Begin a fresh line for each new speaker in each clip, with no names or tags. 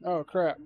Oh crap.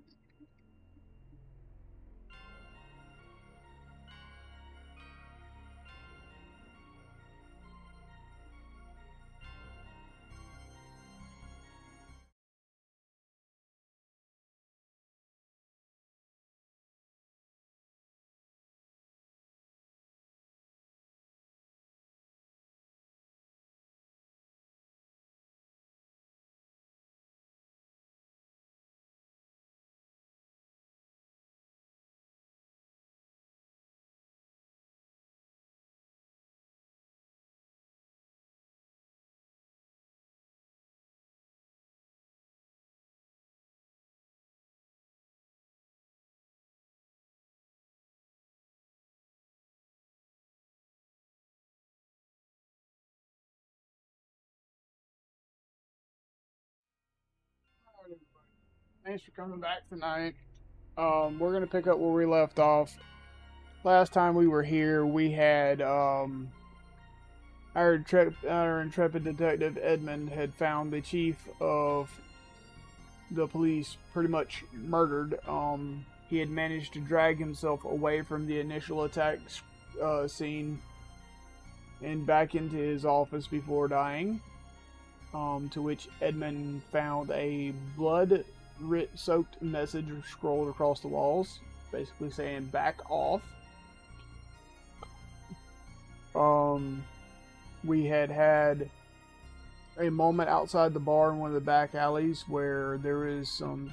Thanks for coming back tonight. We're gonna pick up where we left off. Last time we were here, we had our intrepid detective Edmund had found the chief of the police pretty much murdered. He had managed to drag himself away from the initial attack scene and back into his office before dying. To which Edmund found a blood-soaked message scrolled across the walls, basically saying "back off." Um, we had a moment outside the bar in one of the back alleys where there was some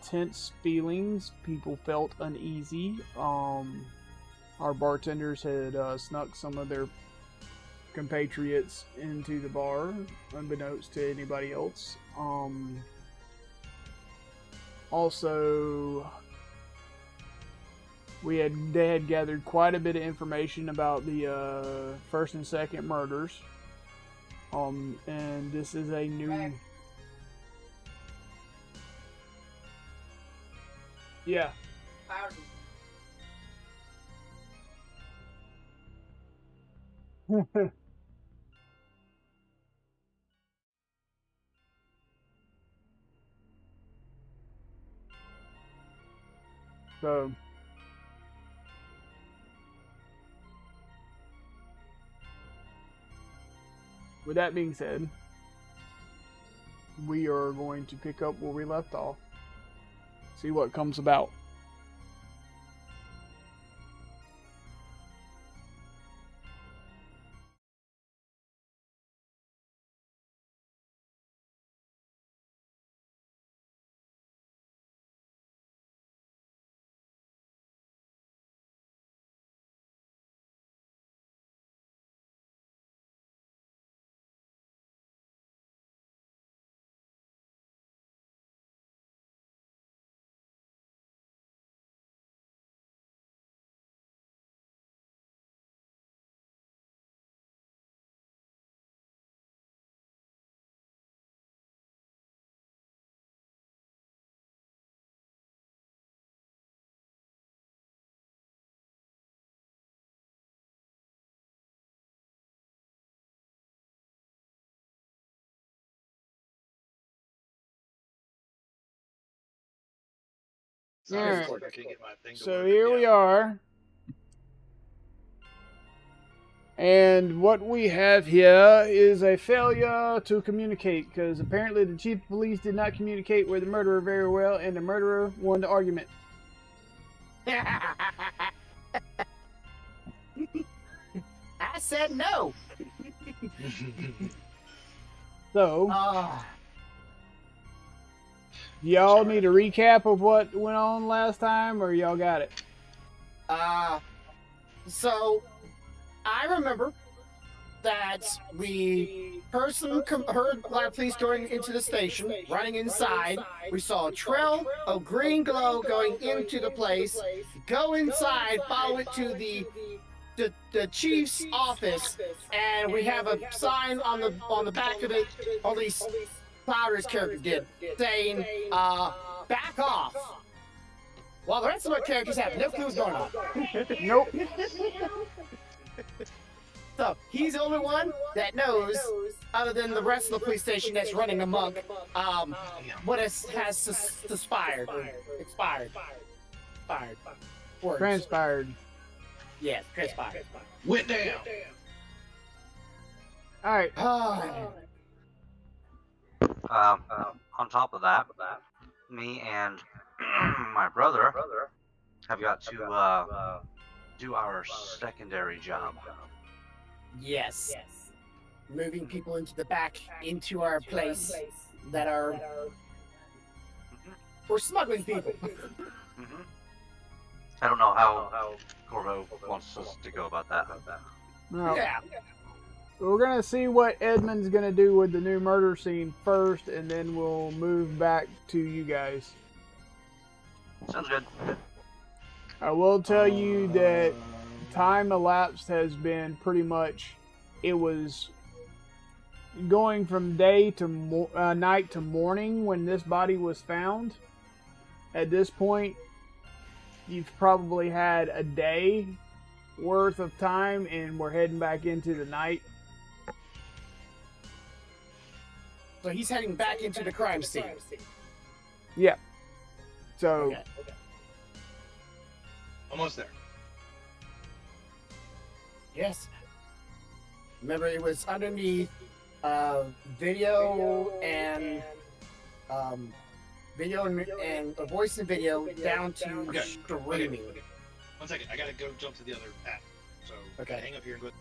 tense feelings. People felt uneasy. Our bartenders had snuck some of their compatriots into the bar, unbeknownst to anybody else. Also, they had gathered quite a bit of information about the first and second murders. And this is a new. Yeah. So, with that being said, we are going to pick up where we left off, see what comes about. All right. So here we are. And what we have here is a failure to communicate, because apparently the chief of police did not communicate with the murderer very well, and the murderer won the argument.
I said no.
So,
Uh,
y'all need a recap of what went on last time, or y'all got it?
so I remember that we heard heard a lot of police going into the station, running inside. We saw a trail of green glow going into the place. Go inside, follow it to the chief's office, and we have a sign on the back of it. At least Clouder's character did, saying "back off." While the rest of our characters have no clue what's going on.
Nope.
So he's the only one that knows, other than the rest of the police station that's running amok, what has expired. Words.
Transpired.
Yes, transpired.
Went down.
All right.
On top of that, me and my brother have got to do our secondary job.
Yes. Moving people into the back, into our place that are... We're smuggling people.
I don't know how Corvo wants us to go about that.
Well,
Yeah.
we're gonna see what Edmund's gonna do with the new murder scene first, and then we'll move back to you guys.
Sounds good.
I will tell you that time elapsed has been pretty much, it was going from day to night to morning when this body was found. At this point, you've probably had a day worth of time, and we're heading back into the night.
So he's heading back into the crime scene.
Yeah. So,
Okay.
Almost there.
Yes. Remember, it was underneath video and voice and video down to
Okay.
streaming.
Okay. 1 second. I gotta go jump to the other app. So
Okay.
hang up here and go.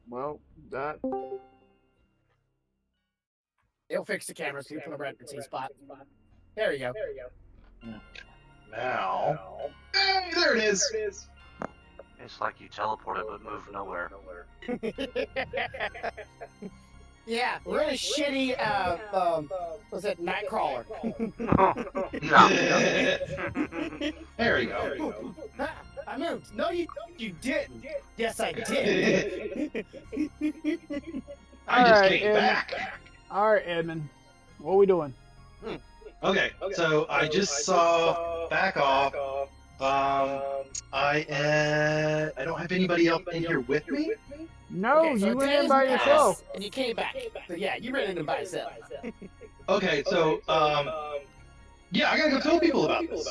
well, that.
It'll fix the camera so you put a red spot. There you go.
Now. Hey, there it is.
It's like you teleported but moved nowhere.
Yeah, really shitty. Was it Nightcrawler?
There you go.
I moved. No, you didn't. Yes, I did.
I just
Alright,
came back.
All right, Edmund, what are we doing?
Okay, so I just saw back off. I don't have anybody else in here with me.
No,
Okay, so
you went
days
in by
passed,
yourself.
and you came back. So yeah, you ran in by yourself.
Okay, so yeah, I gotta go tell people about this.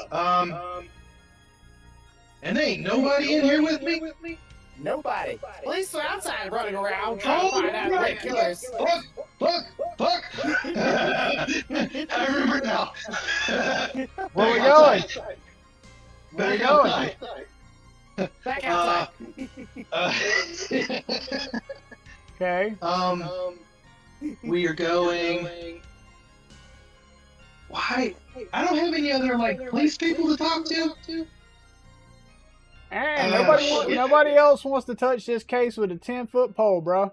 And there ain't nobody in here with me.
Nobody. Police are outside running around trying to find out where the killers.
Fuck! I remember now.
Where we going? Where we
Back
going?
outside.
Back outside.
Okay.
We are going. Why? I don't have any other like police people to talk to.
And
shit.
nobody else wants to touch this case with a 10-foot pole, bro.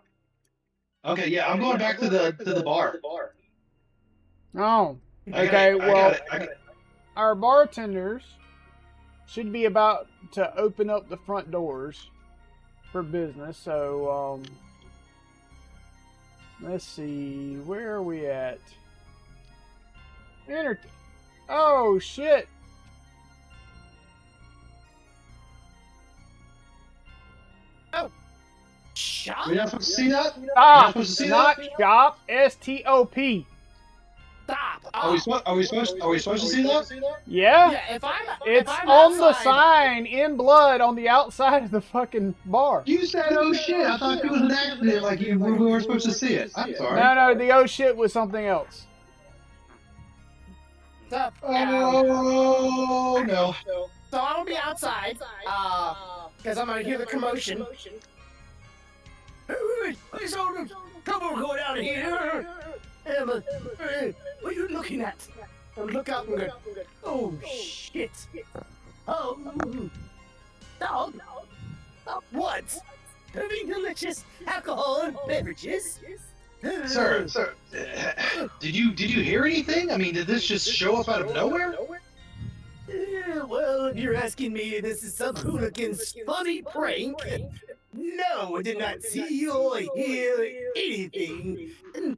Okay, yeah, I'm going back to the bar.
Oh.
I
Okay,
got it.
Our bartenders should be about to open up the front doors for business. So, let's see, where are we at? Oh shit!
Shop?
We're not supposed to see that?
Stop!
supposed to see
Not
that?
shop. STOP.
Stop.
Are we supposed to see that?
Yeah.
Yeah, if I'm
It's
if I'm
on the
outside-
sign in blood on the outside of the fucking bar.
You said, "Oh shit!" I thought it was an accident. Like we weren't supposed to see it. I'm sorry.
No, the oh shit was something else.
Stop.
Oh no.
So I'm gonna be outside, because I'm gonna hear the commotion. Hey, soldiers, come on, go down here. And what are you looking at? And look up and go, oh shit. Oh, dog. What? Serving delicious alcohol and beverages.
Sir, did you hear anything? I mean, did this just show up out of nowhere?
Well, if you're asking me if this is some hooligan's funny prank, no, I did not see or hear anything.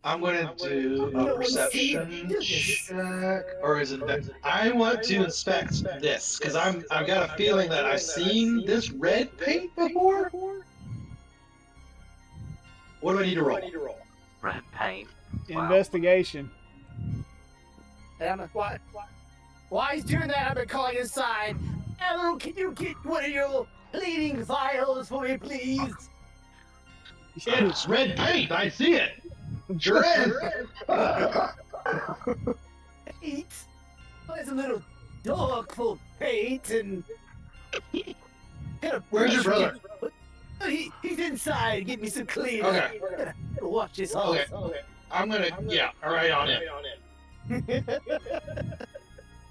I'm gonna do a perception check, or is it? I want to inspect this because I've got a feeling that I've seen this red paint before. What do I need to roll?
Red paint. Wow.
Investigation.
And I'm like, while he's doing that, I've been calling inside. Hello, can you get one of your cleaning vials for me, please?
It's red paint. I see it. Red.
Paint? Well, it's a little dark for paint and.
Where's your brother?
He's inside. Get me some clean.
Okay.
Watch this house.
Okay. I'm gonna. Yeah. All right. On it.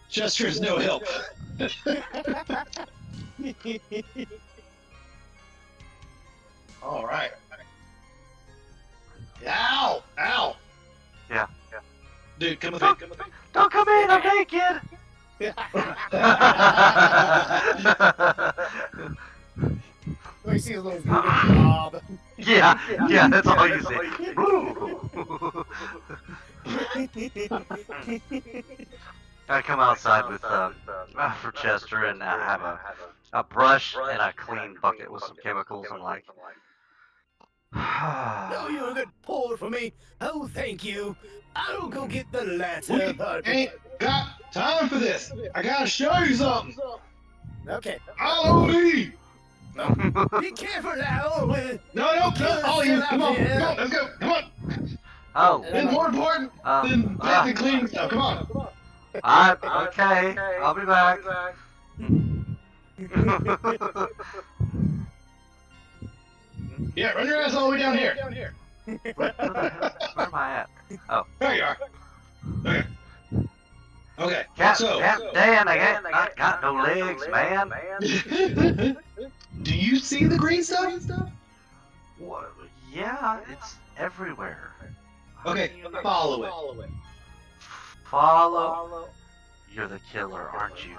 Chester's no help. All right. Ow! Ow!
Yeah.
Dude, come with me.
Don't come in, I'm naked!
We see a little blob.
Yeah, that's all you see. I come outside with for Chester and I have a brush and a clean bucket with some chemicals and like.
No, you're a good pour for me. Oh, thank you. I'll go get the ladder.
Ain't got time for this. I gotta show you something.
Okay.
Follow me.
Be careful now.
No, all you. Come on, let's go. Come on.
Oh.
It's more important than the cleaning stuff. Come on.
Okay. I'll be back.
Yeah, run your ass all the way down here.
Where am I at? Oh.
There you are. Okay. Okay.
God
So.
damn, I got no legs, man.
Do you see the green stuff?
What? Yeah, it's everywhere.
Okay, follow it.
Follow? You're the killer, aren't you?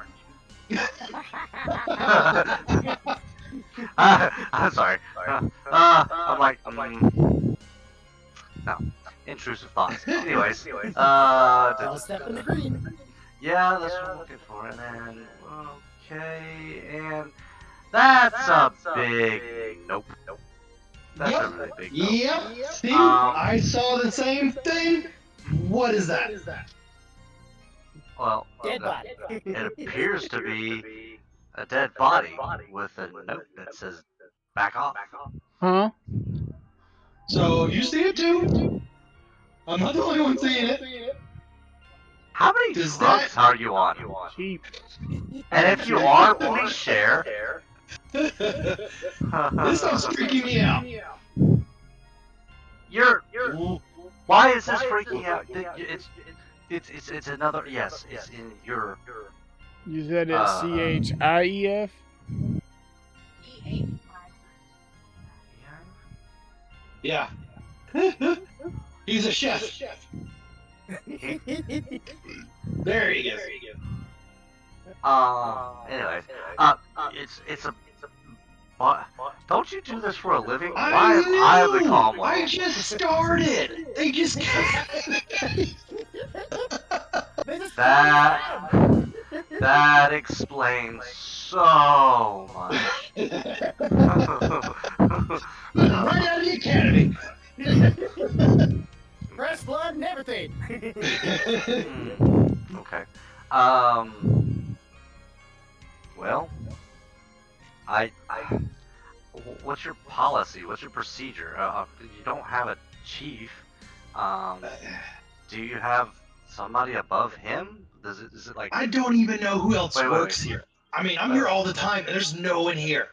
I'm sorry. I'm like, no, intrusive thoughts. Anyways,
I'll step in the green.
yeah, that's what I'm looking for. And then, okay, and that's a big nope. That's a really big nope.
Yep. See, I saw the same thing. What is that?
Well,
Dead body.
it appears to be a dead body with a note that says "back off."
Huh?
So you see it too? I'm not the only one seeing it.
How many
Does
drugs are you on?
Cheap.
And if you are, please share.
This stuff's freaking me out.
You're. Why is this freaking out? It's another. Yes, it's in your.
You said it's CHIEF?
Yeah. He's a chef. There he is.
Anyways, it's a. Don't you do this for a living? Why am I the calm one?
I just started. They just.
That explains so much.
Right out of the academy.
Fresh blood and everything.
Okay. Well, what's your policy? What's your procedure? You don't have a chief. Do you have somebody above him? Is it like?
I don't even know who else works
wait.
here. I mean, I'm here all the time, and there's no one here.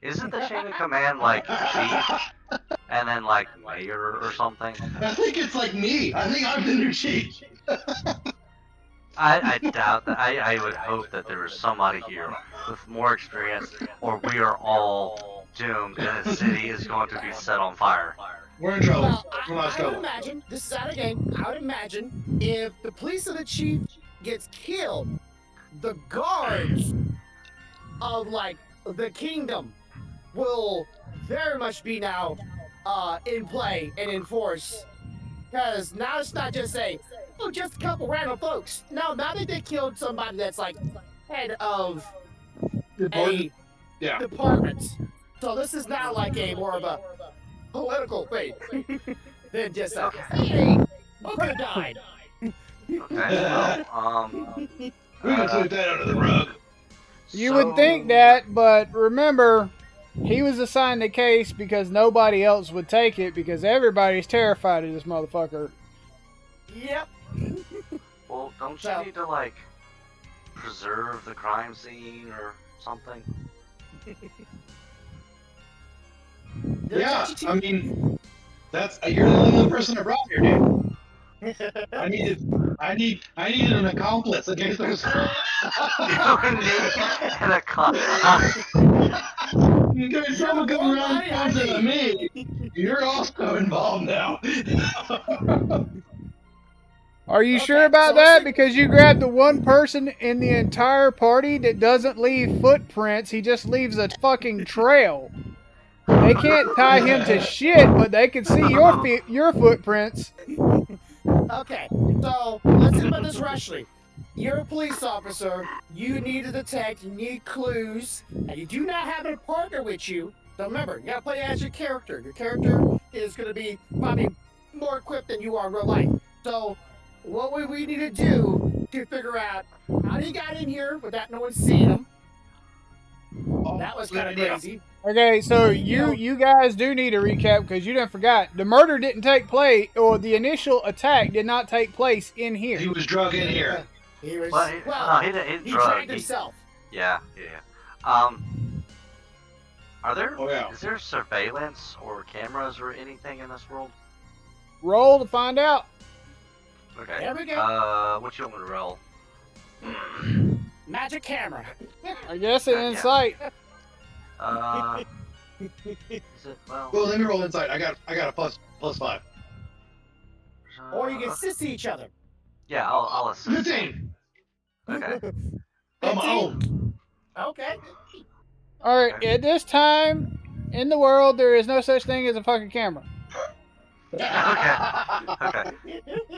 Isn't the chain of command like chief, and then like mayor or something?
I think it's like me. I think I'm the new chief.
I doubt that. I would hope that there is somebody here with more experience, or we are all doomed, and the city is going to be set on fire.
We're in trouble.
Well,
We're not
I would
trouble.
imagine, this is out of game, I would imagine if the police of the chief gets killed, the guards of, like, the kingdom will very much be now in play and in force Because now it's not just just a couple random folks. No, now that they killed somebody that's like head of a
Yeah.
department. So this is now like a more of a political thing than just hey, who could have died?
Okay, well,
We can sweep that under the rug.
You would think that, but remember, he was assigned the case because nobody else would take it because everybody's terrified of this motherfucker.
Yep.
Well, don't you need to, like, preserve the crime scene or something?
Yeah, I mean, you're the only person I brought here, dude. I needed an accomplice against those.
An accomplice.
There's someone coming around faster than me. You're also involved now.
Are you sure about that? Because you grabbed the one person in the entire party that doesn't leave footprints. He just leaves a fucking trail. They can't tie him to shit, but they can see your footprints.
Okay, so let's think about this rationally. You're a police officer. You need to detect. You need clues, and you do not have a partner with you. So remember, you gotta play as your character. Your character is gonna be probably more equipped than you are in real life. So what would we need to do to figure out how he got in here without no one seeing him? That was kind of crazy.
Okay, so you guys do need to recap because you done forgot. The murder didn't take place, or the initial attack did not take place in here.
He was drug in here.
He was,
Well, he didn't
he
drug.
dragged himself.
Yeah. Are there?
Oh, yeah.
Is there surveillance or cameras or anything in this world?
Roll to find out.
Okay.
There we go.
What you want me to roll?
Magic camera.
I guess an insight.
Is it well?
Well, let me roll inside. I got a +5.
Or you can assist each other.
Yeah, I'll assist.
15.
Okay.
I'm home.
Okay.
Alright, at this time in the world, there is no such thing as a fucking camera.
Okay.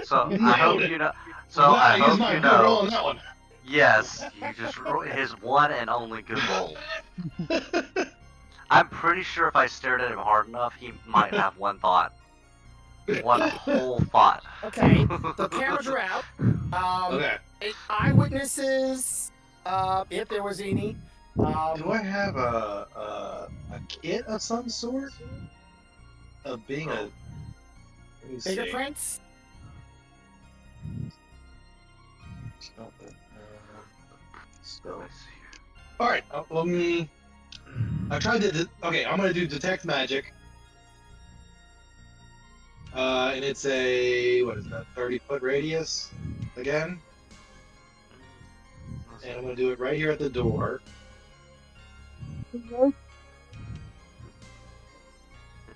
So I hope you know. So
Wow,
I
use
hope
my
you
good roll
know.
on that one.
Yes, you just his one and only good roll. I'm pretty sure if I stared at him hard enough, he might have one thought. One whole thought.
Okay. The cameras are out.
Okay.
Eyewitnesses, if there was any.
Do I have a kit of some sort? Of being a... Let me see.
Fingerprints?
Alright, I tried to... Okay, I'm gonna do Detect Magic. And it's a... What is that? 30-foot radius? Again? And I'm gonna do it right here at the door.
It's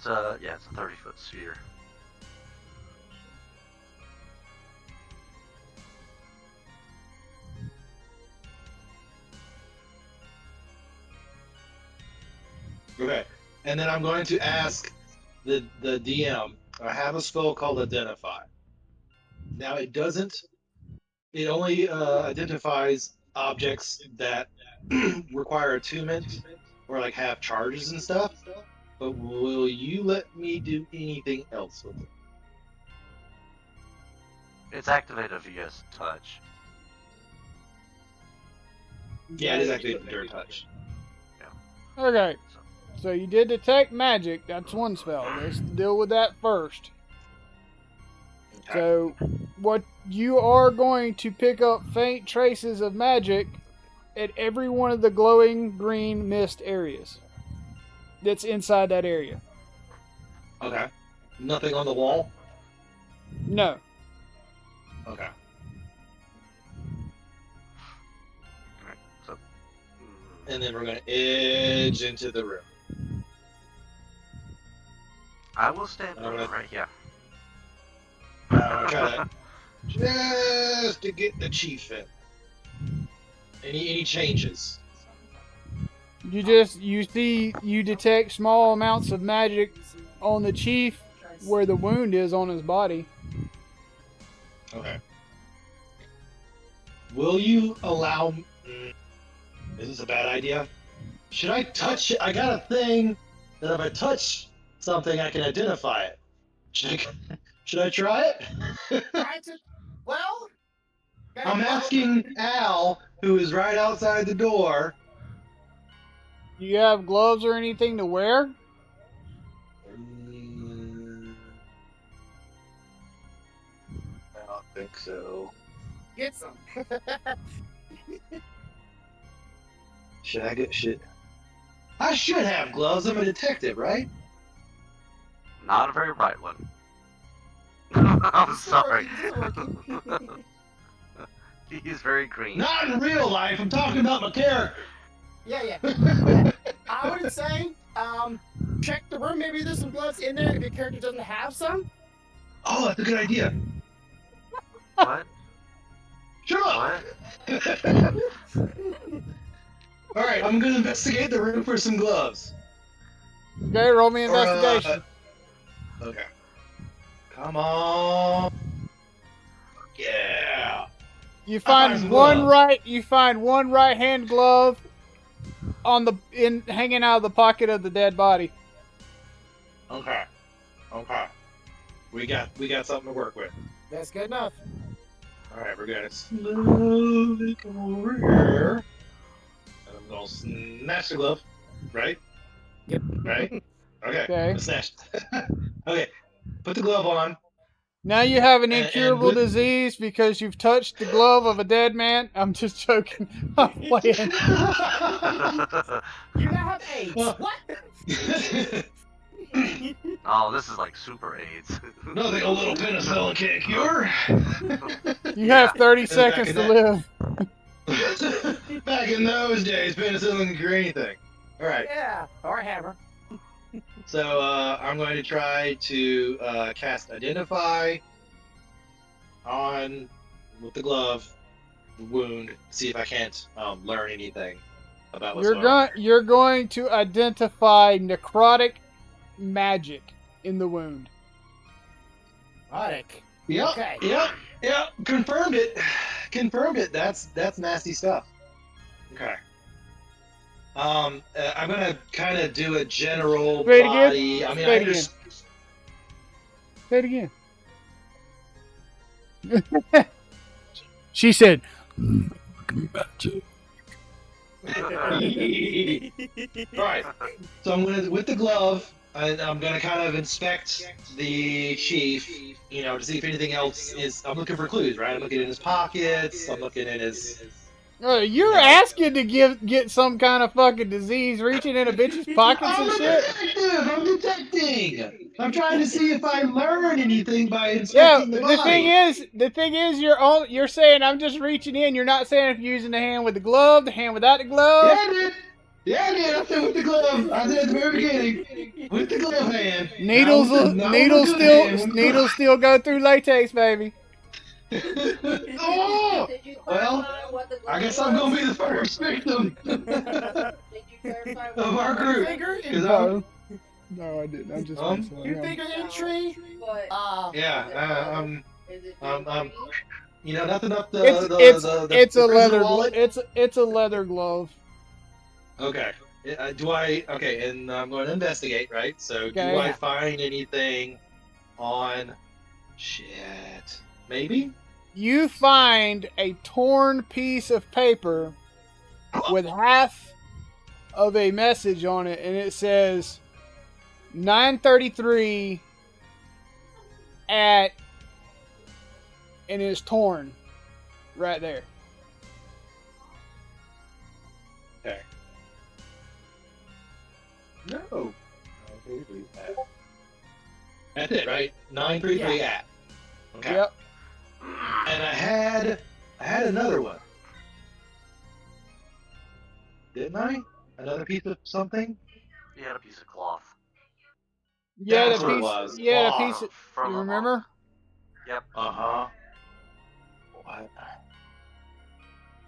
a 30-foot sphere.
Okay, and then I'm going to ask the DM. I have a spell called Identify. Now it doesn't. It only identifies objects that require attunement or like have charges and stuff. But will you let me do anything else with it?
It's activated if you guys touch.
Yeah, it is activated during touch.
Okay, so you did detect magic. That's one spell. Let's deal with that first.
Okay.
So, what you are going to pick up faint traces of magic at every one of the glowing green mist areas that's inside that area.
Okay. Nothing on the wall?
No.
Okay.
Alright, so.
And then we're going to edge into the room.
I will stand
Alright.
right here.
I'm try to just to get the chief in. Any changes?
You detect small amounts of magic on the chief where the wound is on his body.
Okay. Will you allow? Is this a bad idea? Should I touch it? I got a thing that if I touch something, I can identify it. Should I try it?
Try to. Well,
I'm asking Al, who is right outside the door.
Do you have gloves or anything to wear?
I don't think so.
get some.
Should I get shit? I should have gloves. I'm a detective, right?
Not a very bright one. I'm sorry. He's very green.
Not in real life. I'm talking about my character.
Yeah. I would say, check the room. Maybe there's some gloves in there if your character doesn't have some.
Oh, that's a good idea.
What?
Shut up.
What?
All right, I'm gonna investigate the room for some gloves.
Okay, roll me investigation.
Okay. Come on. Yeah.
You
find
find
some
one
gloves.
You find one right hand glove hanging out of the pocket of the dead body.
Okay. We got something to work with.
That's good enough.
All right, we're gonna slowly come over here, and I'm gonna snatch the glove. Right?
Yep.
Right? Okay.
Okay.
Snatch. Okay. Put the glove on.
Now you have an
And
incurable
with-
disease because you've touched the glove of a dead man. I'm just joking. I'm playing.
You now have AIDS.
Well-
What?
Oh, this is like super AIDS.
Nothing a little penicillin can't cure.
You have 30
back
seconds
in
to
that-
live.
Back in those days, penicillin could cure anything. All right.
Yeah. Or a hammer.
So I'm going to try to cast Identify on with the glove, the wound. See if I can't learn anything about what's going on.
You're going to identify necrotic magic in the wound.
Erotic.
Yep.
Okay.
Yep. Confirmed it. That's nasty stuff. Okay. I'm gonna kind of do a general
Say it again.
body. I mean,
Say
I
it again. Say it again. She said,
All right. So I'm gonna with the glove. I'm gonna kind of inspect the chief, to see if anything else is. I'm looking for clues, right? I'm looking in his pockets. I'm looking in his.
You're asking to get some kind of fucking disease reaching in a bitch's pockets
I'm
and
a
shit?
detective. I'm detecting. I'm trying to see if I learn anything by
Yeah,
inspecting the body.
the thing is, you're saying I'm just reaching in. You're not saying if you're using the hand with the glove, the hand without the glove.
Yeah, I did. I said with the glove. I said at the very beginning. With the glove hand.
Needles still go through latex, baby.
Oh!
Did you
Well,
clarify what the
I guess
glove
I'm gonna
was?
be the first victim
Did you clarify what
of our
the
group.
Figure?
'Cause I'm-
No, I didn't. I just
You figure entry?
But
Yeah,
is it
um, nothing up the
it's a
the prison
leather
wallet.
it's a leather glove.
Okay. Okay, and I'm going to investigate, right? So
Okay.
do I find anything on shit? Maybe?
You find a torn piece of paper with half of a message on it, and it says 9:33 and it's torn right there.
Okay. No. That's it, right? 933 at. Okay.
Yep.
And I had another one. Didn't I? Another piece of something?
He had a piece of cloth.
Yeah,
That's
the
what it
piece.
was.
Yeah, the
Oh,
piece.
From
You
a
remember?
Yep.
Uh-huh. What?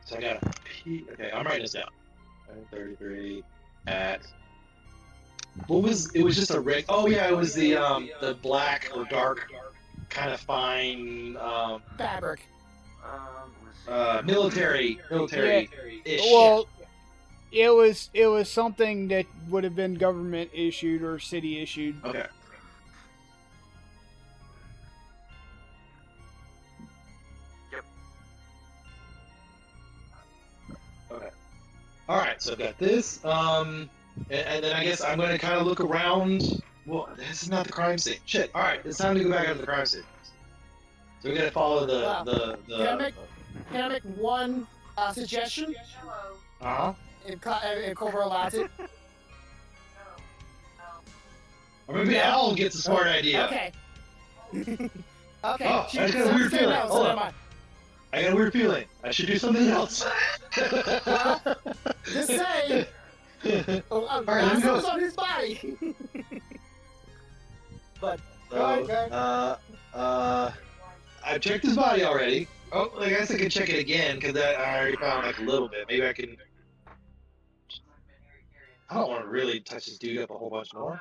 So I got a P. Okay, I'm writing this down. 933 at. What was? It was just a rig. Oh yeah, it was the black or dark kind of fine
Fabric.
Let's see.
military-ish.
Well, it was something that would have been government issued or city issued.
Okay.
Yep.
Okay. All right. So I've got this. And then I guess I'm going to kind of look around. Well, this is not the crime scene. Shit. All right. It's time to go back out to the crime scene. So we're going to follow the.
Can I make one suggestion?
Uh-huh.
If Cobra allows it.
Or maybe Al gets a smart idea.
Okay. Okay.
Oh, I got a weird feeling. Hold on. I got a weird feeling. I should do something else.
Well, just saying.
All right, let me go.
on his body. But
So, I've checked his body already. Oh, I guess I can check it again because I already found like a little bit. Maybe I can. I don't want to really touch this dude up a whole bunch more.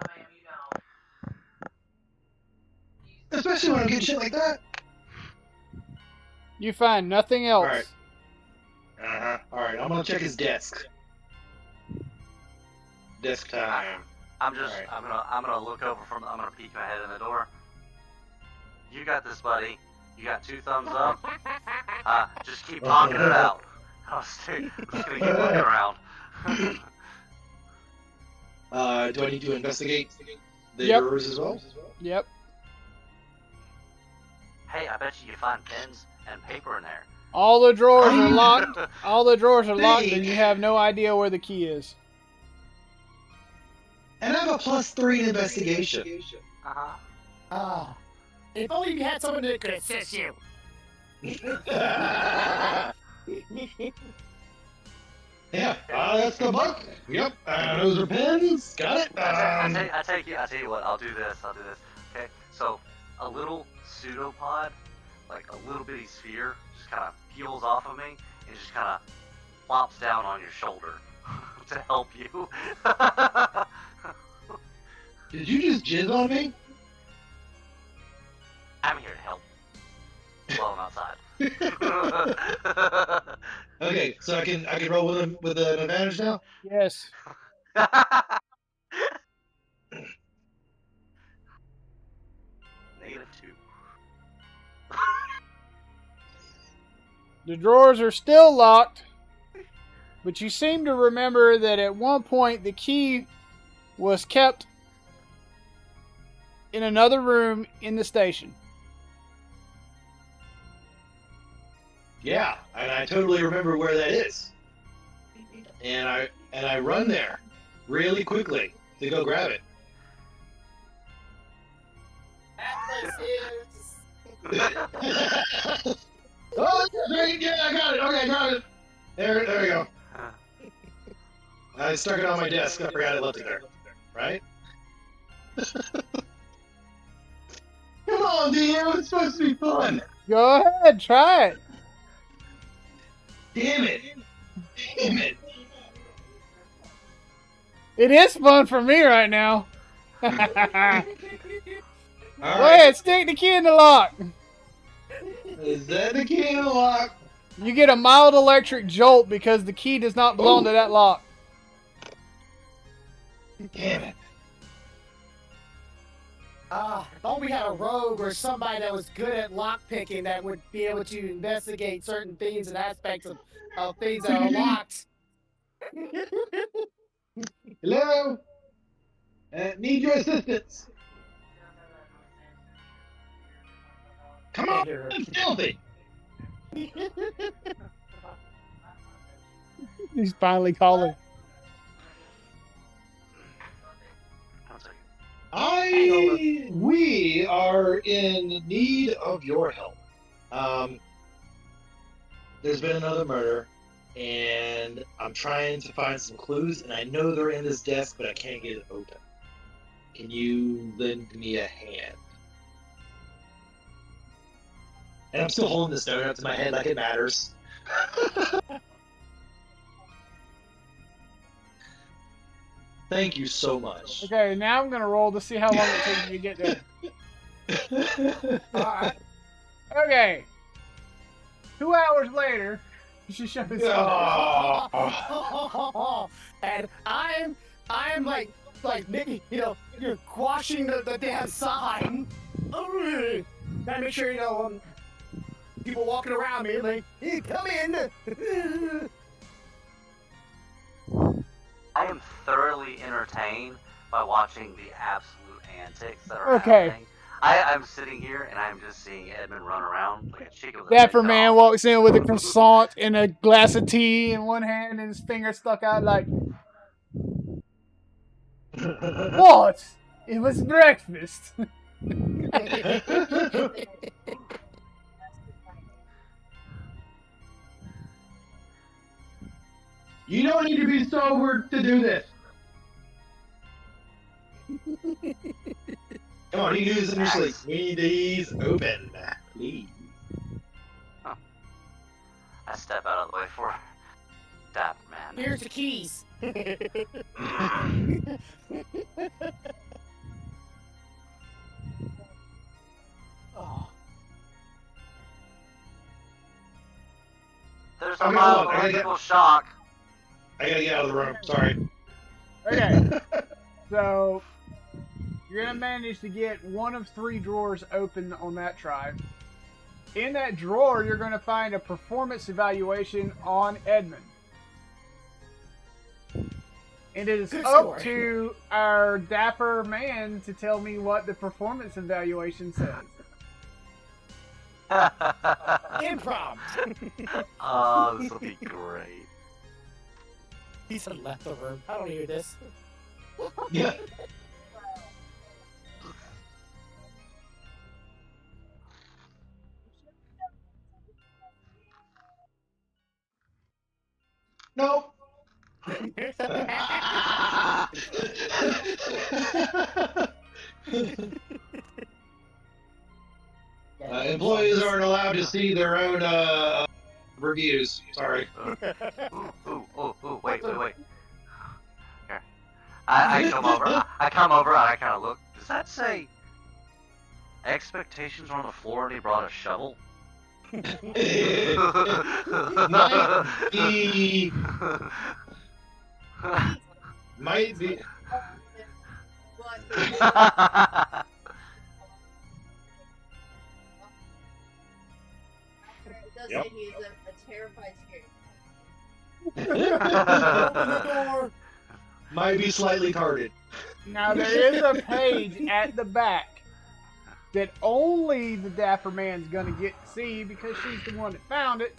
Especially when I'm getting shit like that.
You find nothing else.
Alright. Alright, I'm gonna check his desk. Desk time.
I'm just.
Alright.
I'm gonna look over from. I'm gonna peek my head in the door. You got this, buddy. You got 2 thumbs up. Just keep knocking it out. I'm just gonna keep looking around.
Do I need to investigate the
Yep.
jurors as well?
Yep.
Hey, I bet you find pens and paper in there.
All the drawers are locked.
Think.
All the drawers are locked, and you have no idea where the key is.
And I have a +3 in investigation.
Uh-huh.
If only you had someone that could assist you.
Yeah, that's the book. Yep, those are pens. Got it.
I tell you what, I'll do this. Okay, so a little pseudopod, like a little bitty sphere, just kind of peels off of me and just kind of plops down on your shoulder to help you.
Did you just jizz on me?
I'm here to help while I'm outside.
Okay, so I can roll with him with an advantage now.
Yes.
-2.
The drawers are still locked, but you seem to remember that at one point the key was kept in another room in the station.
Yeah, and I totally remember where that is. And I run there really quickly to go grab it. Oh, yeah, I got it. Okay, I got it. There we go. I stuck it on my desk. I forgot I left it there. Right? Come on, DM. It's supposed to be fun.
Go ahead, try it.
Damn it. Damn it.
It is fun for me right now. Go
All
ahead, stick the key in the lock.
Is that the key in the lock?
You get a mild electric jolt because the key does not belong to that lock.
Damn it.
If only we had a rogue or somebody that was good at lock picking that would be able to investigate certain things and aspects of things that are locked.
Hello? Need your assistance. Come on, it's filthy.
He's finally calling.
We are in need of your help. There's been another murder, and I'm trying to find some clues, and I know they're in this desk, but I can't get it open. Can you lend me a hand? And I'm still holding this donut to my head like it matters. Thank you so much.
Okay, now I'm gonna roll to see how long it takes you to get there.
Alright.
Okay. 2 hours later, she shows up.
And I'm like Nicky, you're quashing the damn sign. Gotta make sure, people walking around me like, hey, come in.
I am thoroughly entertained by watching the absolute antics that are
Okay.
happening. I'm sitting here and I'm just seeing Edmund run around like a chicken with a
Dapper
big
man
dog.
walks in with a croissant and a glass of tea in one hand and his finger stuck out like, what? It was breakfast.
You don't need to be sober to do this. Come on, you can do this in your sleep. We need these open, please.
I step out of the way for Dapper man.
Here's the keys. Oh.
There's
Okay,
a
hold on, I gotta
biological shock.
I gotta get out of the room. Sorry.
Okay. So, you're going to manage to get one of 3 drawers open on that try. In that drawer, you're going to find a performance evaluation on Edmund. And it is
Good
up
score.
to our dapper man to tell me what the performance evaluation says.
Improv.
Oh, this will be great.
He said leftover. I don't hear this.
Yeah. Nope. Employees aren't allowed to see their own reviews. Sorry.
Ooh, wait. Here. I come over, and I kind of look. Does that say expectations were on the floor and he brought a shovel?
Might be.
It does
Yep.
say he is a terrified scared.
Open the door.
Might be slightly carded.
Now, there is a page at the back that only the dapper man's going to get to see because she's the one that found it.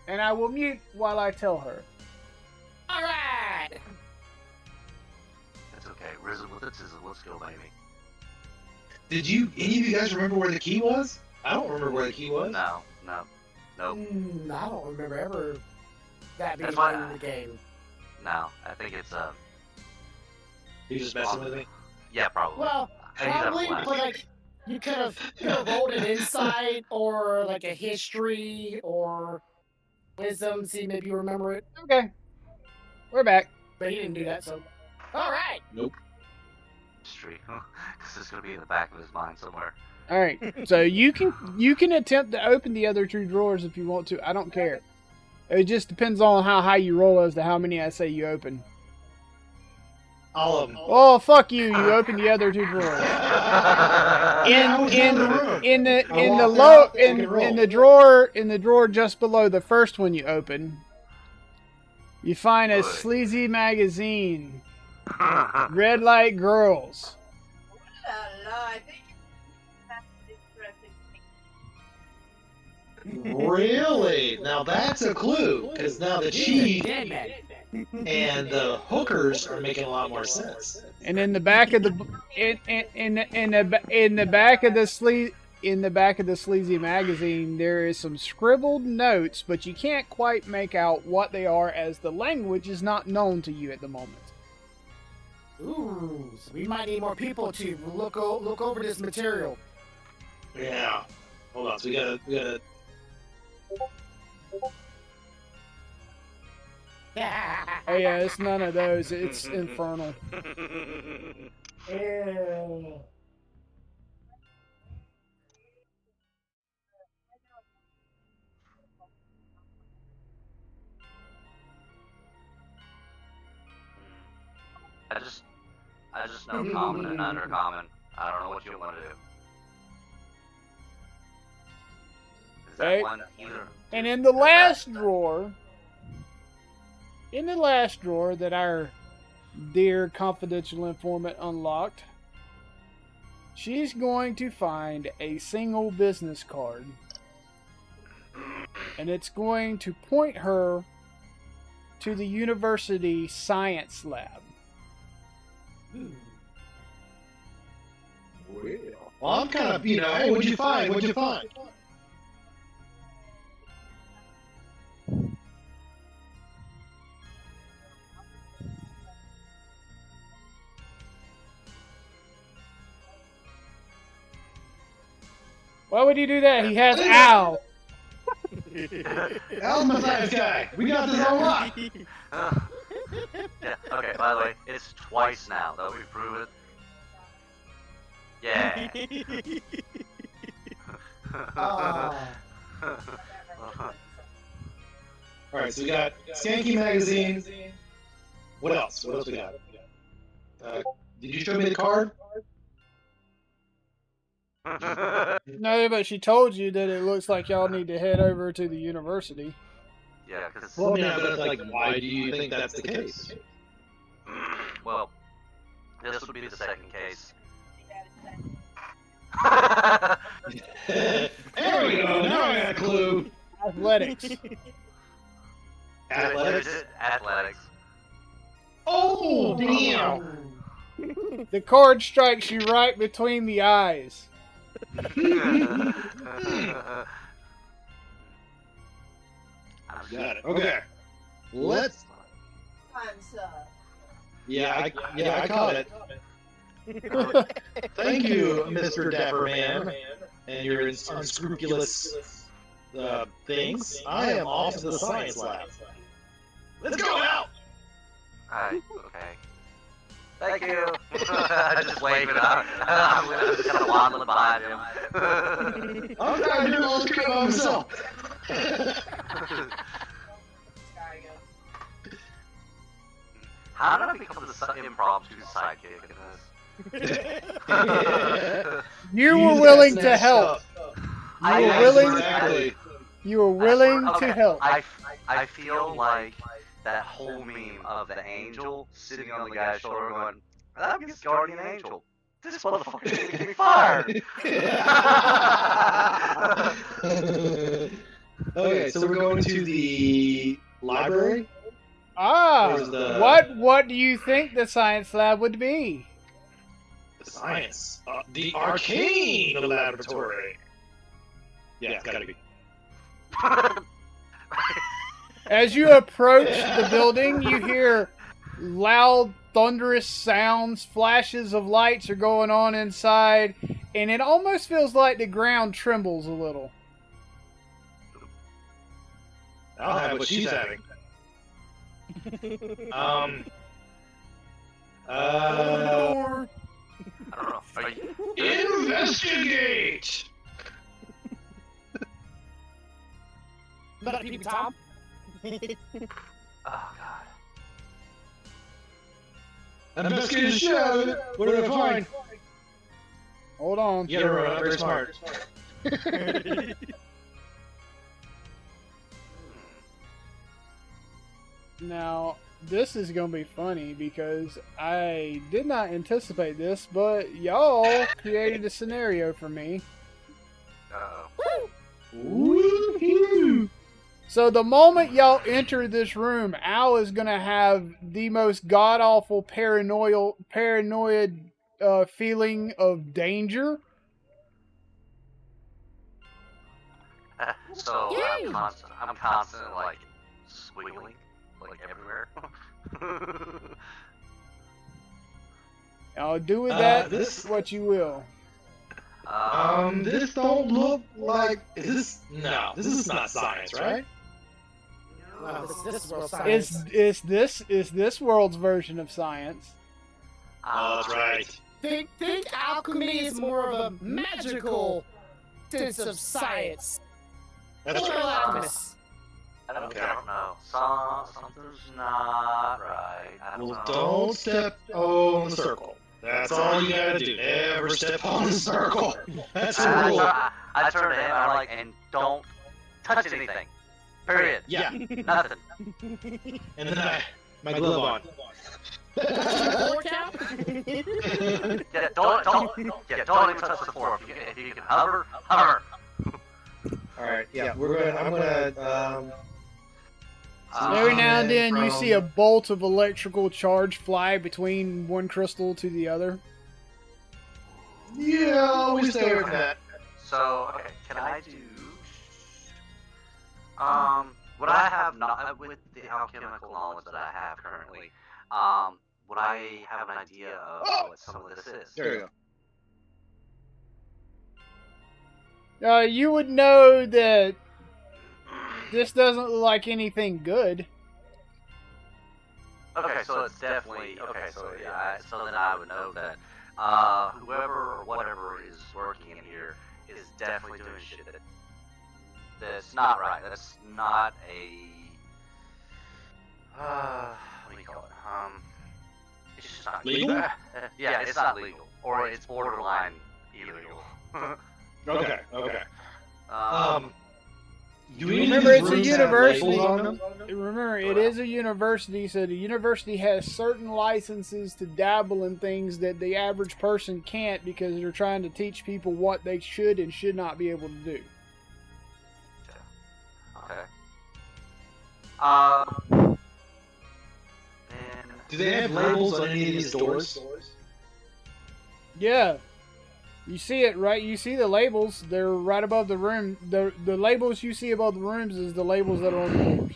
And I will mute while I tell her.
All right.
It's okay. Risen with its sizzle. Let's go, baby.
Did any of you guys remember where the key was? I don't remember where the key was.
No. Nope.
I don't remember ever that being
That's why-
in the game.
No. I think it's
You just messing with me?
Yeah, probably.
Well,
I think it's
probably,
a
but
flash.
like you could have rolled an insight or like a history or wisdom. See, maybe you remember it,
Okay. We're back.
but he didn't do that. So, all right.
Nope.
History. Because it's gonna be in the back of his mind somewhere.
All right. So you can attempt to open the other 2 drawers if you want to. I don't care. It just depends on how high you roll as to how many I say you open.
All of them.
Oh, fuck you! You open the other 2 drawers. In the drawer just below the first one you open, you find a
Good.
sleazy magazine. Red Light Girls.
I think that's interesting.
Really? Now that's a clue, because now the chief
Dead man.
and the hookers are making a lot more sense.
And in the back of the in the back of the sleazy magazine, there is some scribbled notes, but you can't quite make out what they are, as the language is not known to you at the moment.
Ooh, so we might need more people to look over this material.
Yeah. Hold on. So we gotta.
Oh yeah, it's none of those. It's infernal.
Ew.
I just know common and undercommon. I don't know what you want to do. Is that
Hey,
one either?
And in the last drawer, that our dear confidential informant unlocked, she's going to find a single business card. And it's going to point her to the university science lab.
Well, I'm kind of, hey, what'd you find? What'd you find?
Why would he do that? He has Al.
Al's my science guy. We got this on lock.
Yeah, okay, by the way, it's twice now that we've proven it. Yeah.
All right, so we got Skanky Magazine. What else? What else we got? Did you show me the card?
No, but she told you that it looks like y'all need to head over to the university.
Yeah, because
Well, but like, why do you think that's the case?
well, this would be the second case.
There we go. Now I got a clue.
Athletics.
Athletics.
Athletics.
Oh, damn.
The card strikes you right between the eyes.
Got it. Okay. Let's.
Time's up.
I caught it. Thank you, Mr. Dapper Man, and your unscrupulous things. I am off to the science lab. Let's go out.
Alright, okay. Thank you. I just wave it up. I'm just kind of waddling behind him.
I'm trying to do all this crap by myself.
How did I become the impromptu sidekick in this?
You were willing to help.
I
You were willing.
Exactly.
You were willing
Okay,
to help.
I feel like that whole meme of the angel sitting on the guy's shoulder going, "I'm his guardian angel. This motherfucker's gonna get me fired."
Okay, so we're going to the library. Where's the-
What do you think the science lab would be?
The science. The arcane laboratory. Yeah, it's gotta be.
As you approach the building, you hear loud, thunderous sounds. Flashes of lights are going on inside, and it almost feels like the ground trembles a little.
I'll have what she's having.
I don't know. Are you...
Investigate!
Better keep Tom.
Oh god.
Investigate the shit out of it. What did I find?
Hold on.
You gotta run up, very smart.
Now, this is going to be funny because I did not anticipate this, but y'all created a scenario for me.
Uh-oh.
Woohoo!
So the moment y'all enter this room, Al is going to have the most god-awful paranoid feeling of danger.
So I'm constantly like squiggling like everywhere.
Now do with that
this-
what you will.
This don't look like. Is this? No, this is not science, right?
This world science.
Is this world's version of science?
Oh, that's right.
Think alchemy is more of a magical sense of science.
That's
Real
right.
alchemists.
I don't know. Something's not not right. I don't
Well,
know.
don't step on the circle. That's all you gotta do. Never step on the circle. That's the
I,
rule.
I turn to him and I'm like, and don't touch anything. Period.
Yeah.
Nothing.
And then my glove on.
Floor cap?
Yeah, don't even touch the floor. If you can hover, hover.
All right. Yeah, I'm gonna.
Every now and then you
from-
see a bolt of electrical charge fly between one crystal to the other.
Yeah, we stay away from that.
So, okay, can I do... would I have, not with the alchemical knowledge that I have currently, would I have an idea of what some of this is?
There you go.
You would know that this doesn't look like anything good.
Okay, so it's definitely, okay, so yeah, so then I would know that, whoever or whatever is working in here is definitely doing shit that's not right. That's not a, what do you call it? It's just not
Legal?
Yeah, it's not legal, or it's borderline illegal.
Okay. Do we
Remember, it's a
rooms have
university.
labels on them?
Remember, it is a university, so the university has certain licenses to dabble in things that the average person can't because they're trying to teach people what they should and should not be able to do.
Okay. Then...
Do they have labels on any of these doors?
Yeah. You see it, right? You see the labels. They're right above the room. The labels you see above the rooms is the labels that are on the doors.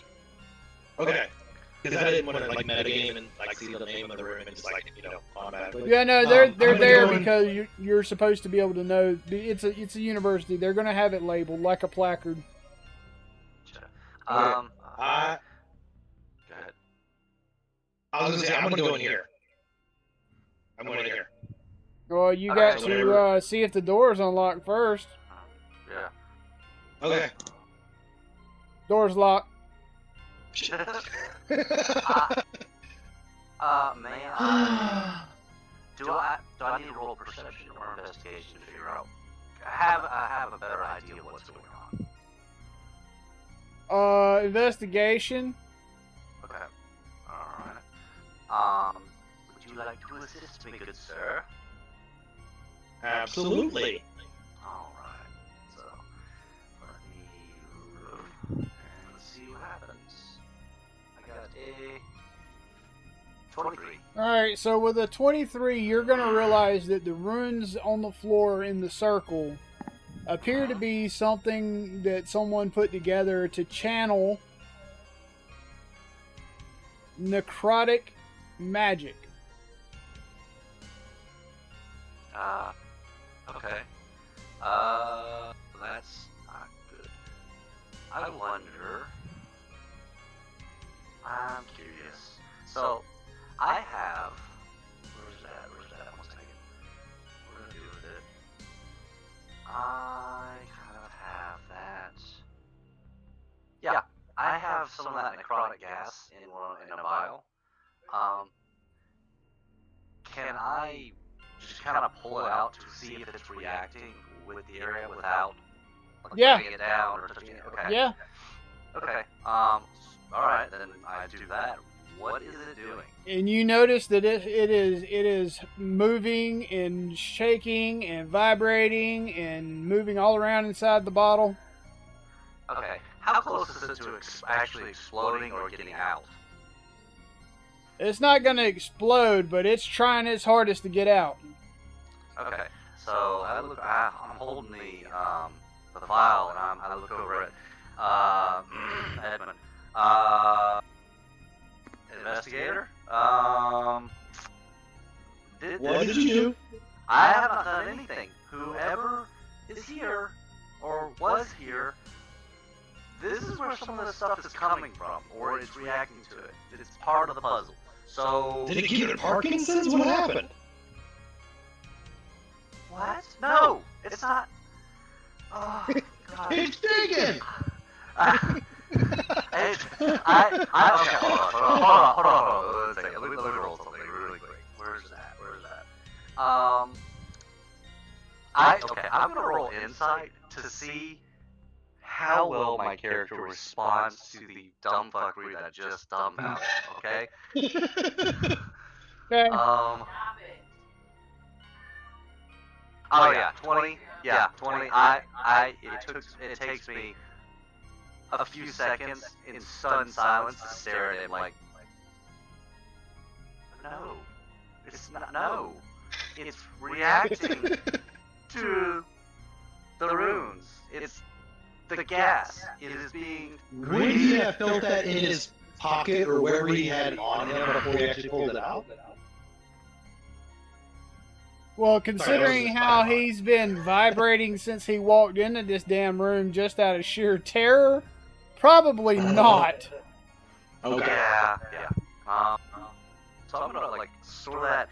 Okay. Because I didn't want to like metagame and like see the name of the room and just like automatically.
Yeah, no, they're
I'm gonna
there
go in-
because you're supposed to be able to know. It's a university. They're gonna have it labeled like a placard.
Go ahead.
I was gonna say I'm gonna go in here. I'm going in here.
Well, you
Alright,
got to see if the door's unlocked first.
Yeah.
Okay.
Door's locked.
May I... Do I need to roll perception or investigation to figure out? I have a better idea of what's going on.
Investigation.
Okay. Alright. Would you like to assist me, good sir?
Absolutely.
Alright. So, let's see what happens. I got a 23.
Alright, so with a 23, you're going to realize that the runes on the floor in the circle appear to be something that someone put together to channel necrotic magic.
Okay. That's not good. I wonder... I'm curious. So, I have... Where's that? One second. What do I do with it? I kind of have that... Yeah, I have some of that necrotic gas in a vial. Can I just kind of pull it out to see if it's reacting with the area without breaking it down or touching it? Okay.
Yeah.
Okay. Alright, then I do that. What is it doing?
And you notice that it is moving and shaking and vibrating and moving all around inside the bottle.
Okay. How close is it to actually exploding or getting out?
It's not going to explode, but it's trying its hardest to get out.
Okay. So I'm holding the vial and I look over at Edmund. Investigator.
What did you do?
I have not done anything. Whoever is here or was here, this is where some of the stuff is coming from, or it's reacting to it. It's part of the puzzle. So
Did it give it Parkinson's? What happened?
what? No, it's not. Oh God.
It's digging.
Okay, hold on. Let me roll something really quick. Where's that? I'm gonna roll insight to see how well my character responds to the dumb fuckery that just dumbfounded. Okay.
Okay.
Stop it.
Oh yeah, 20. Yeah, 20. It takes me a few seconds in stunned silence to stare at him like, no, it's not. No, it's reacting to the runes. It's the gas. It is being.
Would he have felt that in his pocket or wherever he had it on him before he actually pulled it out?
Well, considering
just
how
fireball.
he's been vibrating since he walked into this damn room just out of sheer terror, probably not.
Okay.
Yeah. So I'm gonna like store that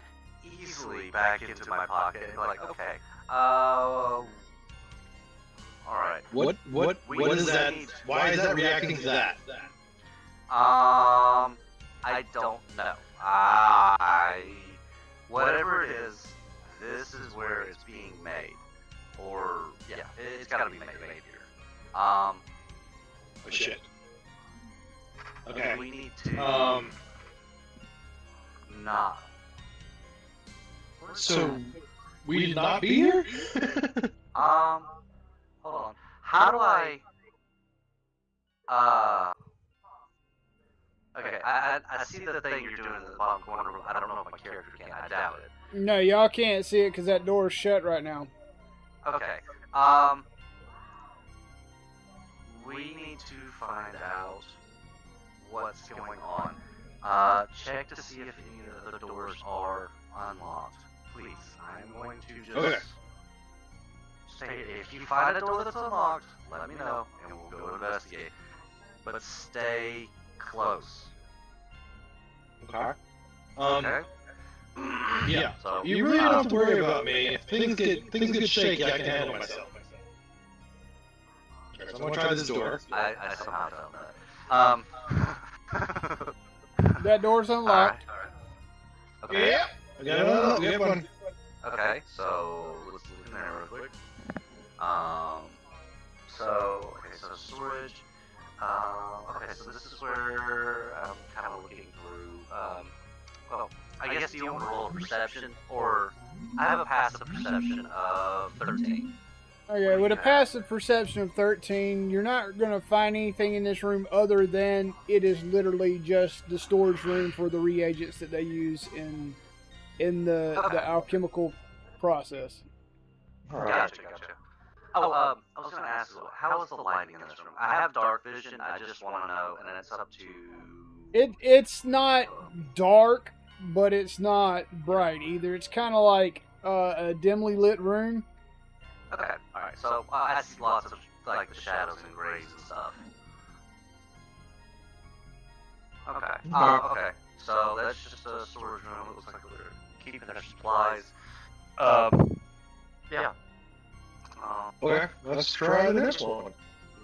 easily back into my pocket and be like, okay, all right.
What is that? Why is that reacting to that?
I don't know. Whatever it is, this is where it's being made. Or, yeah, it's gotta be made here.
Oh shit. Okay.
We need to not.
So we did not be here?
Hold on. How do I, okay, I see the thing you're doing in the bottom corner. I don't know if my character can. I doubt it.
No, y'all can't see it because that door's shut right now.
Okay. We need to find out what's going on. Check to see if any of the doors are unlocked. Please. I'm going to just stay. If you find a door that's unlocked, let me know and we'll go investigate. But stay close.
Okay.
Okay?
Yeah.
So
You really don't have to worry about me. If things get shaky, I can handle myself. Okay, so I'm gonna try this door.
I somehow felt that.
That door's unlocked.
Alright. Okay.
Yeah. I got one.
Okay, so let's look in there real quick. So storage. Okay, so this is where I'm kind of looking through. Well, I guess you want to roll a perception, or I have a passive perception of 13.
Okay, with a passive perception of 13, you're not going to find anything in this room other than it is literally just the storage room for the reagents that they use in the alchemical process.
Gotcha. Oh, I was going to ask, how is the lighting in this room? I have dark vision, I just want to know, and then it's up to...
It's not dark, but it's not bright either. It's kind of like a dimly lit room.
Okay, alright, so I see lots of, like, the shadows and grays and stuff. Okay, okay, so that's just a storage room. It looks like we're keeping their supplies. Yeah.
Okay, let's try the next one.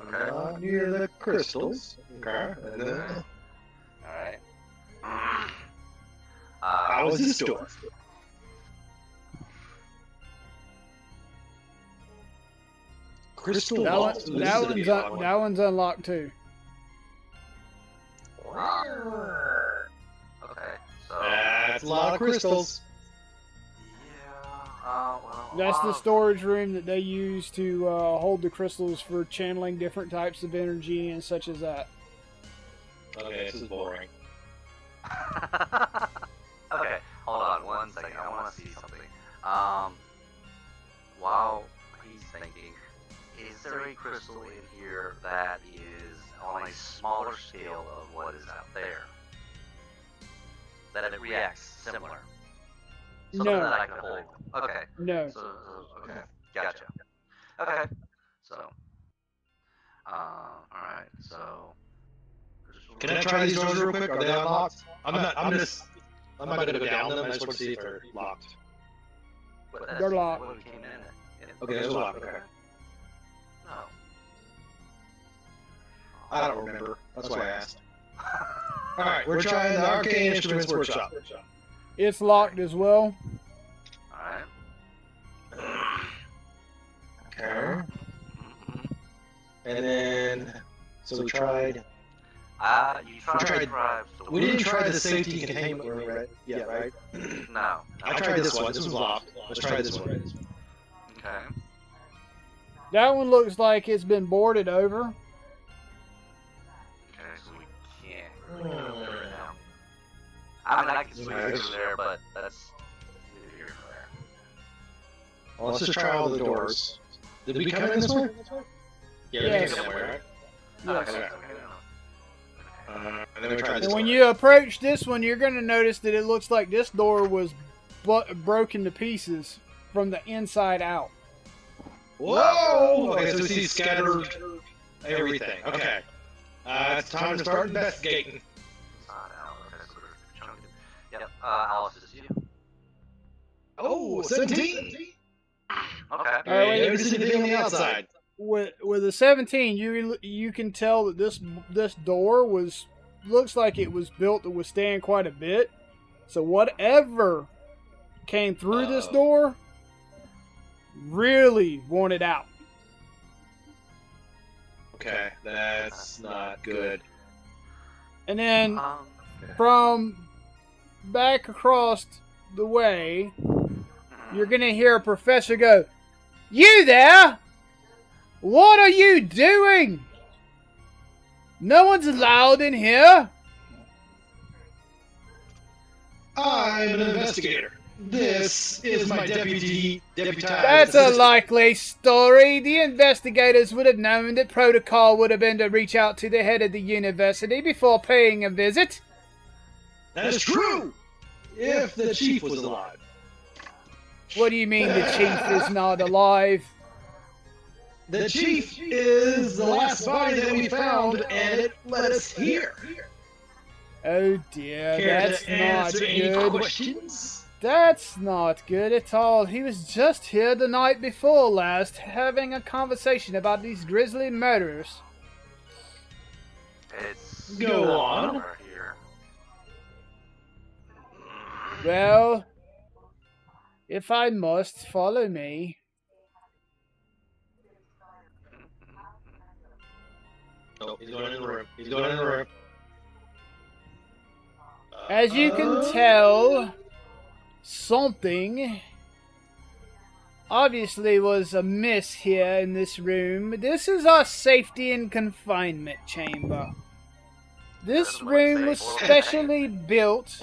Okay.
Near the crystals. Okay. And then,
Alright.
how is this door? Crystal
That
walls. Ooh, this is gonna be a fun one.
that one's unlocked too.
Okay, so...
That's a lot of crystals.
Yeah, well...
That's the storage room that they use to hold the crystals for channeling different types of energy and such as that.
Okay, this is boring.
Okay, hold on 1 second. I want to see something. While he's thinking, is there a crystal in here that is on a smaller scale of what is out there? That it reacts similar? Something
No.
that I can hold. Okay.
No.
So, okay. Gotcha. Okay. So, alright, so...
Can I try these doors real quick? Are they unlocked? I'm not gonna go down them. I just want to see if they're locked.
They're locked.
What we came in.
Okay, they're locked. Okay.
No.
I don't remember. That's why I asked. Alright, we're trying the Arcane Instruments Workshop.
It's locked as well.
Alright.
Okay. And then, so we tried.
You tried
We didn't try the safety containment room, right? Yeah, right?
No.
I tried this one. This was locked. Let's try this one.
Okay.
That one looks like it's been boarded over.
Okay, so we can't really go there right now. I mean, I can swing through there, but that's neither here nor there.
Well, let's just try all the doors. Did we come in this way? Yeah, we
Yes.
came in that way, right?
Yes.
Okay. And then we tried this
And when
door.
you approach this one, you're going to notice that it looks like this door was broken to pieces from the inside out.
Whoa! Okay, so we see scattered everything. Okay. It's time to start investigating.
Yep, Alice, is you.
Oh, 17!
Okay.
wait.
Never seen anything on the outside.
With a 17, you can tell that this door looks like it was built to withstand quite a bit. So whatever came through this door really wanted out.
Okay, that's not good.
And then
Okay.
from back across the way, you're gonna hear a professor go, "You there? What are you doing? No one's allowed in here."
I'm an investigator. This is my deputized.
That's a likely story. The investigators would have known that protocol would have been to reach out to the head of the university before paying a visit.
That is true! If the chief was alive.
What do you mean the chief is not alive?
The chief is the last body that we found, and it led us here.
Oh dear,
Care
that's
to
not
answer any
good.
questions?
That's not good at all. He was just here the night before last, having a conversation about these grisly murderers.
It's
Go on.
over here.
Well, if I must, follow me.
Oh, he's going in the room. He's going in the room.
As you can tell, something obviously was amiss here in this room. This is our safety and confinement chamber. This room was specially built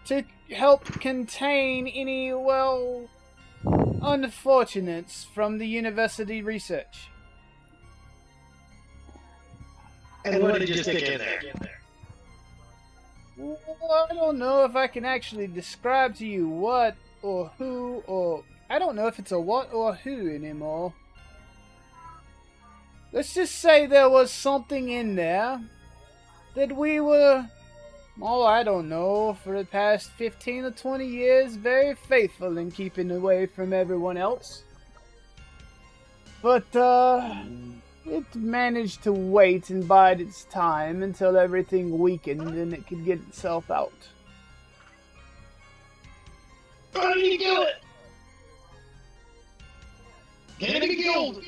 to help contain any, well, unfortunates from the university research.
And what did you stick in there?
Well, I don't know if I can actually describe to you what or who or... I don't know if it's a what or who anymore. Let's just say there was something in there that we were, oh, I don't know, for the past 15 or 20 years, very faithful in keeping away from everyone else. But, it managed to wait and bide its time until everything weakened and it could get itself out.
How did he kill it? Can it be killed?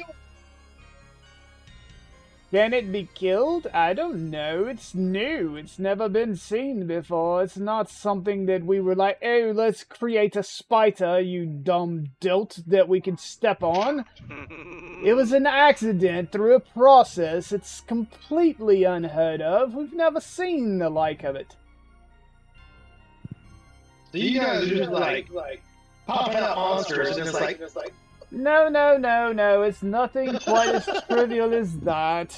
Can it be killed? I don't know. It's new. It's never been seen before. It's not something that we were like, oh, let's create a spider, you dumb dolt, that we could step on. It was an accident through a process. It's completely unheard of. We've never seen the like of it.
So you guys are just like popping out monsters and it's like
No. It's nothing quite as trivial as that.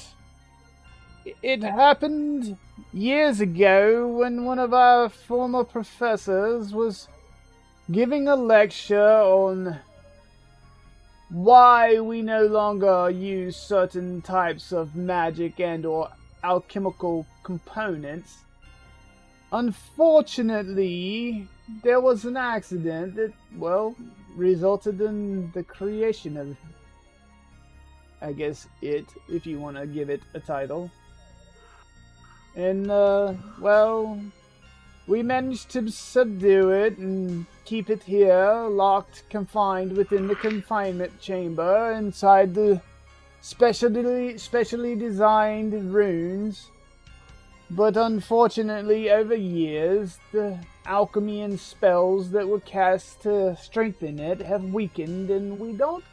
It happened years ago when one of our former professors was giving a lecture on why we no longer use certain types of magic and or alchemical components. Unfortunately, there was an accident that, well, resulted in the creation of, I guess, it, if you want to give it a title. And, well, we managed to subdue it and keep it here, locked, confined within the confinement chamber inside the specially designed runes. But unfortunately, over years, the alchemy and spells that were cast to strengthen it have weakened, and we don't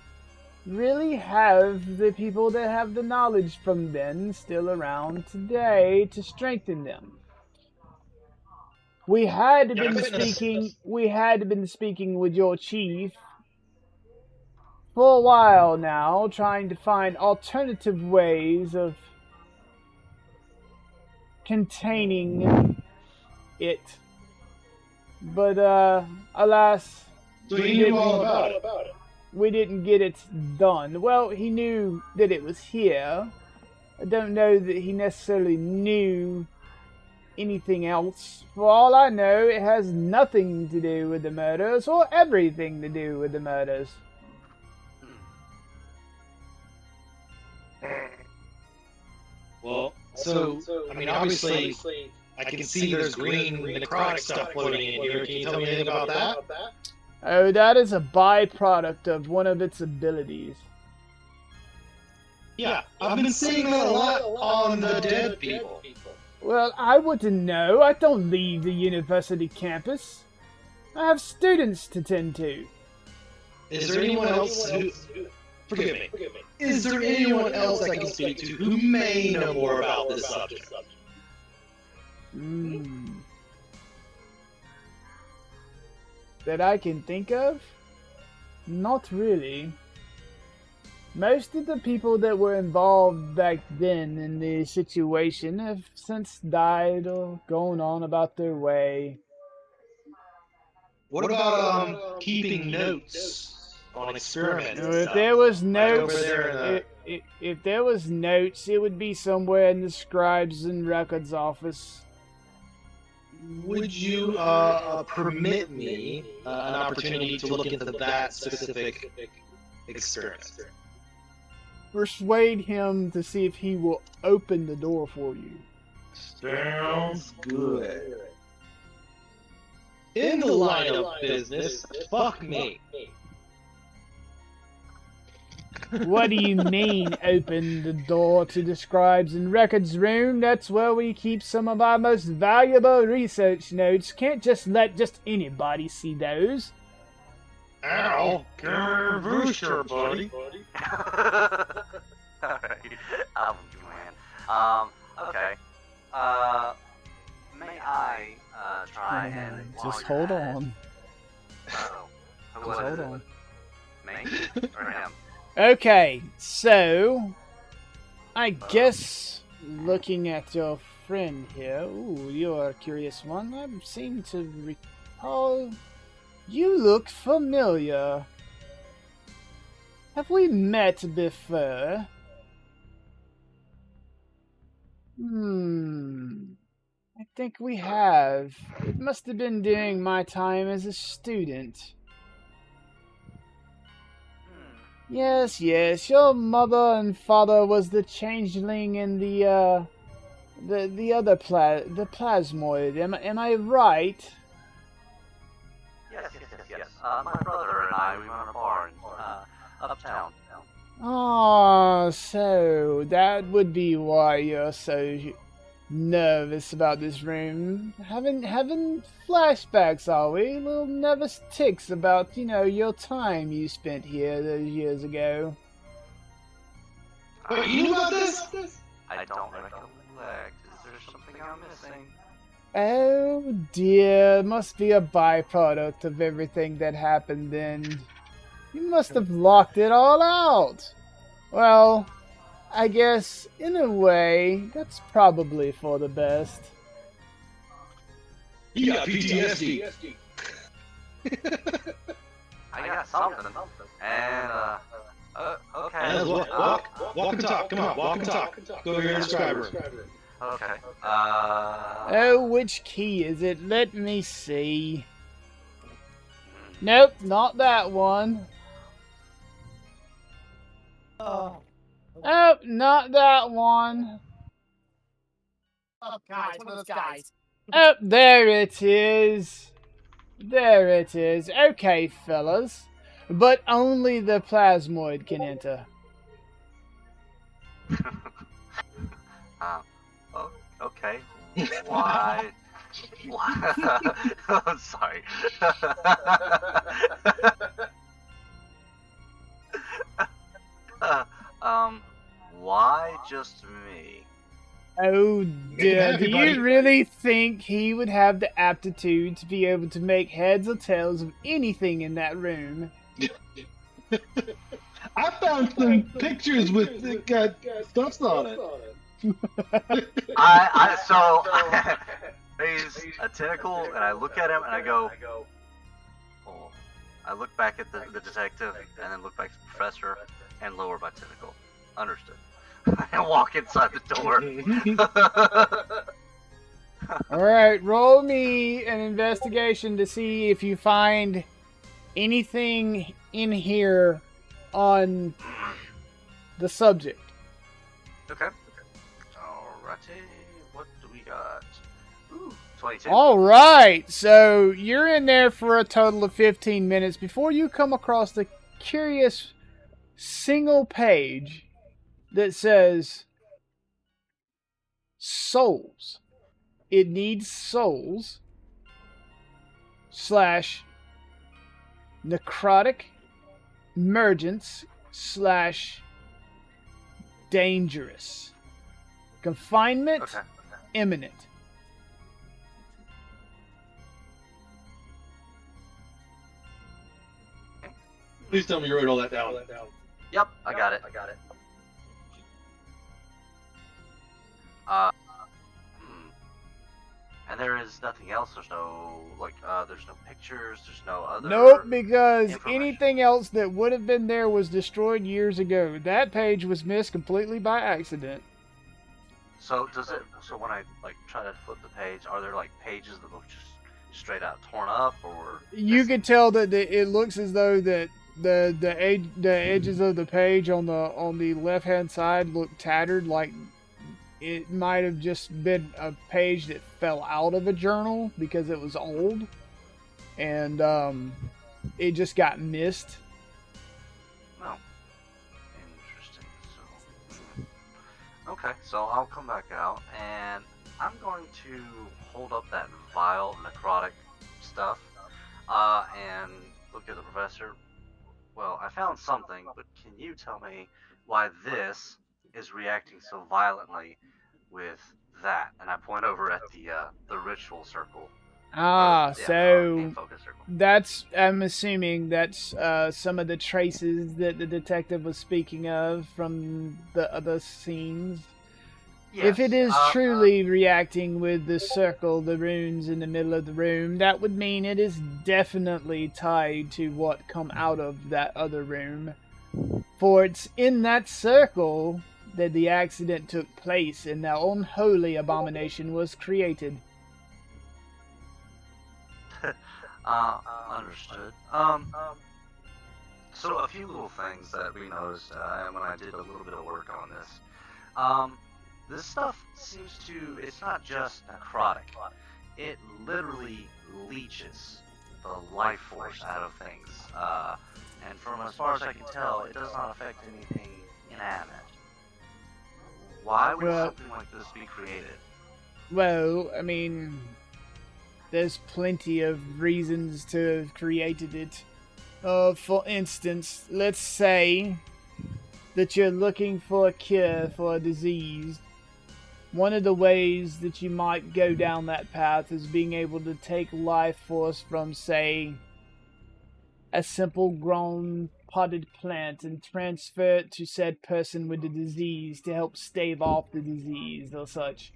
really have the people that have the knowledge from then still around today to strengthen them. We had been speaking with your chief for a while now, trying to find alternative ways of containing it. But alas,
So he knew all about it.
we didn't get it done. Well, he knew that it was here. I don't know that he necessarily knew anything else. For all I know, it has nothing to do with the murders, or everything to do with the murders.
Well, so I mean, obviously, I can see there's green necrotic stuff floating in here. Can you tell me anything about that?
Oh, that is a byproduct of one of its abilities.
Yeah, I've been seeing that a lot on the dead people.
Well, I wouldn't know. I don't leave the university campus. I have students to tend to.
Is there anyone else who... Forgive me. Is there anyone else I can speak to who may know more about this subject?
That I can think of? Not really. Most of the people that were involved back then in the situation have since died or gone on about their way.
What about keeping notes on experiments? And
If
stuff?
there was
Like
notes,
over there in the...
if there was notes, it would be somewhere in the scribes and records office.
Would you permit me an opportunity to look into that specific experiment?
Persuade him to see if he will open the door for you.
Sounds good. In the line of business, fuck me.
What do you mean, open the door to the scribes and records room? That's where we keep some of our most valuable research notes. Can't just let anybody see those.
Ow, booster, buddy.
Alright, man. Okay. May I try and
Just hold on.
Uh-oh.
Just hold on.
Me or him?
Okay, so I guess looking at your friend here, ooh, you're a curious one. I seem to recall you look familiar. Have we met before? I think we have. It must have been during my time as a student. Yes, your mother and father was the changeling in the other plasmoid. Am I right?
Yes. My brother and I, we run a bar in uptown.
Oh, so that would be why you're so nervous about this room. Having flashbacks, are we? Little nervous ticks about, your time you spent here those years ago.
Wait, you knew about this?
I don't recollect. Is there something I'm missing?
Oh dear, must be a byproduct of everything that happened then. You must have locked it all out. Well, I guess, in a way, that's probably for the best.
You got PTSD.
I got something. And, okay.
Walk and talk. Come on, walk and talk. Go here and describe her.
Okay.
Oh, which key is it? Let me see. Nope, not that one. Oh, not that one.
Oh, God, it's one of those guys.
Oh, there it is. There it is. Okay, fellas. But only the plasmoid can enter.
Oh, okay. Why? I'm sorry. Why just me?
Oh dear,
happy,
do
buddy.
you really think he would have the aptitude to be able to make heads or tails of anything in that room?
I found some pictures with that got stuffs on it.
I raise a tentacle and I look at him and I go, oh. I look back at the detective and then look back at the professor and lower my tentacle. Understood. And walk inside the door.
Alright, roll me an investigation to see if you find anything in here on the subject.
Okay. Alrighty. What do we got? Ooh, 22.
Alright, so you're in there for a total of 15 minutes before you come across the curious single page that says souls. It needs souls / necrotic emergence / dangerous. Confinement
Okay.
imminent.
Please tell me you wrote all that down.
Yep, I got it. And there is nothing else. There's no there's no pictures. There's no other.
Nope, because
information.
anything else that would have been there was destroyed years ago. That page was missed completely by accident.
So does it? So when I try to flip the page, are there pages that look just straight out torn up, or
You could tell that it looks as though that the edges of the page on the left hand side look tattered, like it might have just been a page that fell out of a journal because it was old, and it just got missed.
No. Interesting. So okay, so I'll come back out and I'm going to hold up that vial of necrotic stuff and look at the professor. Well, I found something, but can you tell me why this is reacting so violently with that? And I point over at the ritual circle.
So
focus circle.
that's, I'm assuming that's some of the traces that the detective was speaking of from the other scenes.
Yes,
If it is truly reacting with the circle, the runes in the middle of the room, that would mean it is definitely tied to what come out of that other room. For it's in that circle that the accident took place and that unholy abomination was created.
Understood. So a few little things that we noticed when I did a little bit of work on this. This stuff seems to, it's not just necrotic. It literally leeches the life force out of things. And from as far as I can tell, it does not affect anything inanimate. Why would something like this be created?
Well, I mean, there's plenty of reasons to have created it. For instance, let's say that you're looking for a cure for a disease. One of the ways that you might go down that path is being able to take life force from, say, a simple grown potted plant and transfer it to said person with the disease to help stave off the disease or such.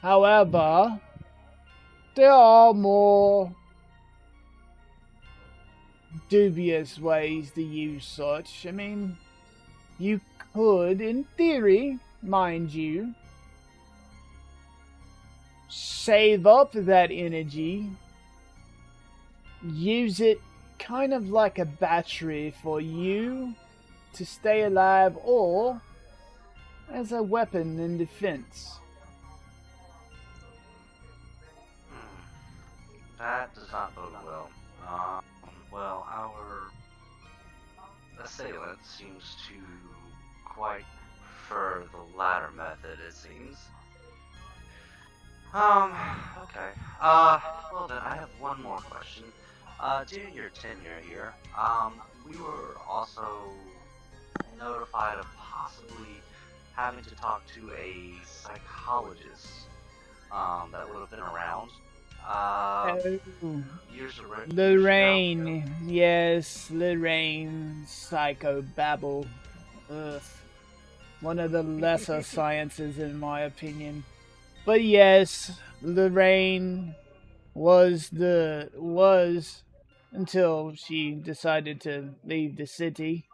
However, there are more dubious ways to use such. I mean, you could, in theory, mind you, save up that energy, use it kind of like a battery for you to stay alive, or as a weapon in defense.
That does not bode well. Well, our assailant seems to quite prefer the latter method, it seems. Okay. Well then, I have one more question. During your tenure here, we were also notified of possibly having to talk to a psychologist, that would have been around,
Oh,
years ago.
Lorraine. Yes, Lorraine. Psychobabble. Ugh. One of the lesser sciences, in my opinion. But yes, Lorraine was until she decided to leave the city,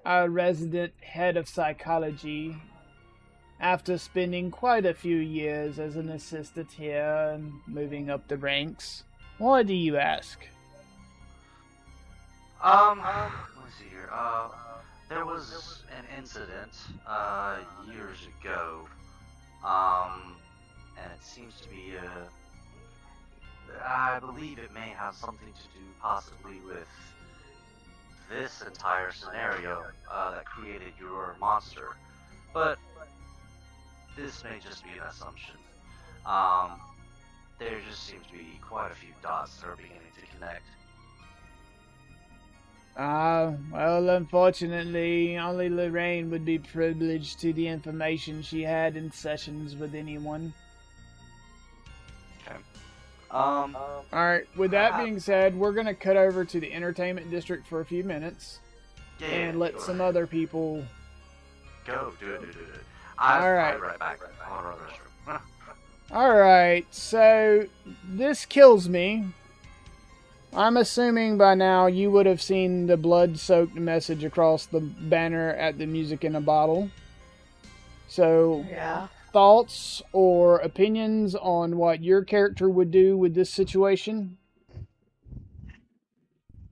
our resident head of psychology, after spending quite a few years as an assistant here and moving up the ranks. Why do you ask?
Let's see here. There was an incident, years ago, and it seems to be, I believe it may have something to do possibly with this entire scenario, that created your monster. But this may just be an assumption. There just seems to be quite a few dots that are beginning to connect.
Well, unfortunately, only Lorraine would be privileged to the information she had in sessions with anyone.
Okay.
Alright, with that being said, we're gonna cut over to the entertainment district for a few minutes
Yeah,
and let
go
some
ahead.
other people.
Do it. I'll
Alright.
be right back. I'll run to the restroom.
Alright, so this kills me. I'm assuming by now you would have seen the blood-soaked message across the banner at the Music in a Bottle. So,
Yeah.
thoughts or opinions on what your character would do with this situation?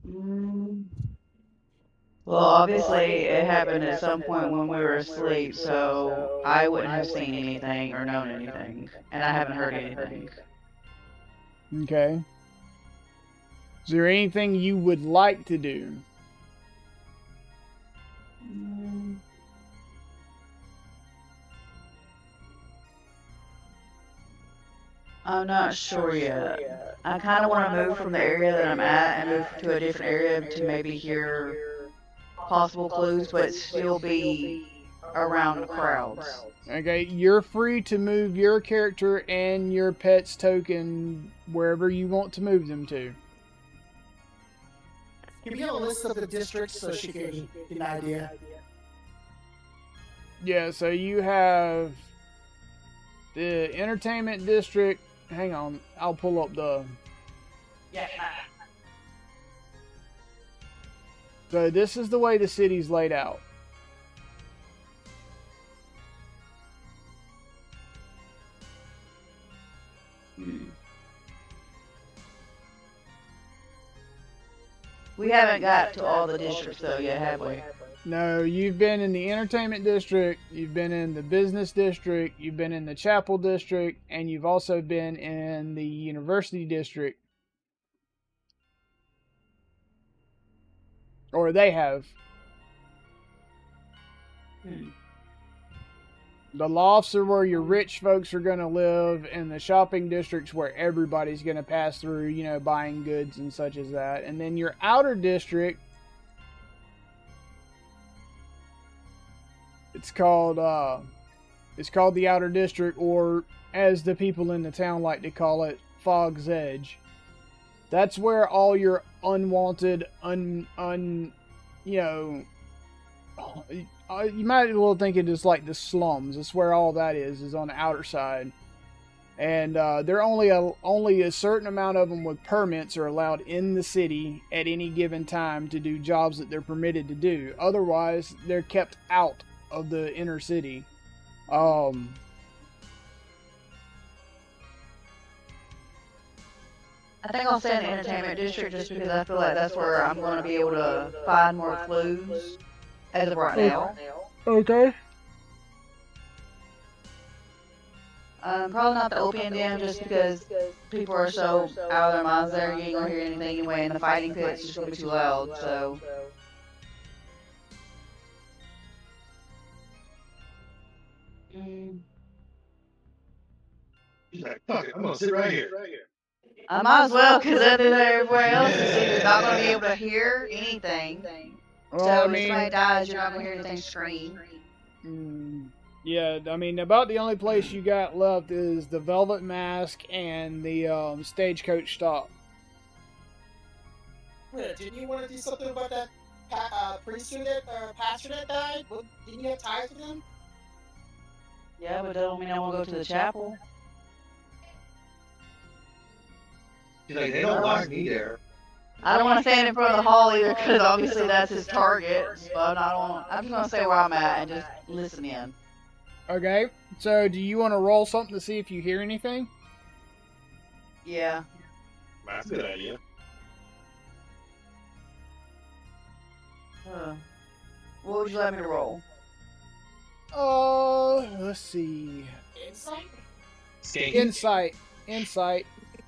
Well, obviously, it happened at some point when we were asleep, so I wouldn't have seen anything or known anything, and I haven't heard anything.
Okay. Is there anything you would like to do?
I'm not sure yet. I kind of want to move from the area that I'm at and move to a different area to maybe hear possible clues, but still be around the crowds.
Okay, you're free to move your character and your pet's token wherever you want to move them to.
Can we get a list of the districts so she can get an idea?
Yeah, so you have the entertainment district. Hang on, I'll pull up the.
Yeah.
So this is the way the city's laid out.
We haven't got to all the districts though yet, have we?
No, you've been in the entertainment district, you've been in the business district, you've been in the chapel district, and you've also been in the university district. Or they have. The lofts are where your rich folks are going to live, and the shopping district's where everybody's going to pass through, you know, buying goods and such as that. And then your outer district, it's called the outer district, or as the people in the town like to call it, Fog's Edge. That's where all your unwanted, you know, you might as well think it as like the slums. That's where all that is on the outer side. And there are only a certain amount of them with permits are allowed in the city at any given time to do jobs that they're permitted to do. Otherwise, they're kept out of the inner city.
I think I'll stay in the entertainment district just because I feel like that's where I'm going to be able to find more clues as of right now.
Okay.
Probably not the opium den, just because people are so out of their minds there. You ain't gonna hear anything anyway, and the fighting pit's just gonna be too loud. So.
He's like, fuck it, I'm gonna sit right here.
I might as well, because everywhere else is either not gonna be able to hear anything.
Well,
So
I
if
mean,
somebody dies, you're not gonna hear anything scream.
yeah, I mean, about the only place you got left is the Velvet Mask and the Stagecoach Stop.
Wait, didn't you want to do something about that priest that pastor that died? Well, didn't you have ties with him?
Yeah, but that don't mean I want to go to the chapel.
She's like, they don't like me there.
I don't want to stand in front of the hall either, because obviously that's his target. But I'm just gonna stay where I'm at and just listen in.
Okay, so do you want to roll something to see if you hear anything?
Yeah.
That's a good idea.
What would you like me to roll?
Let's see.
Insight?
Insight,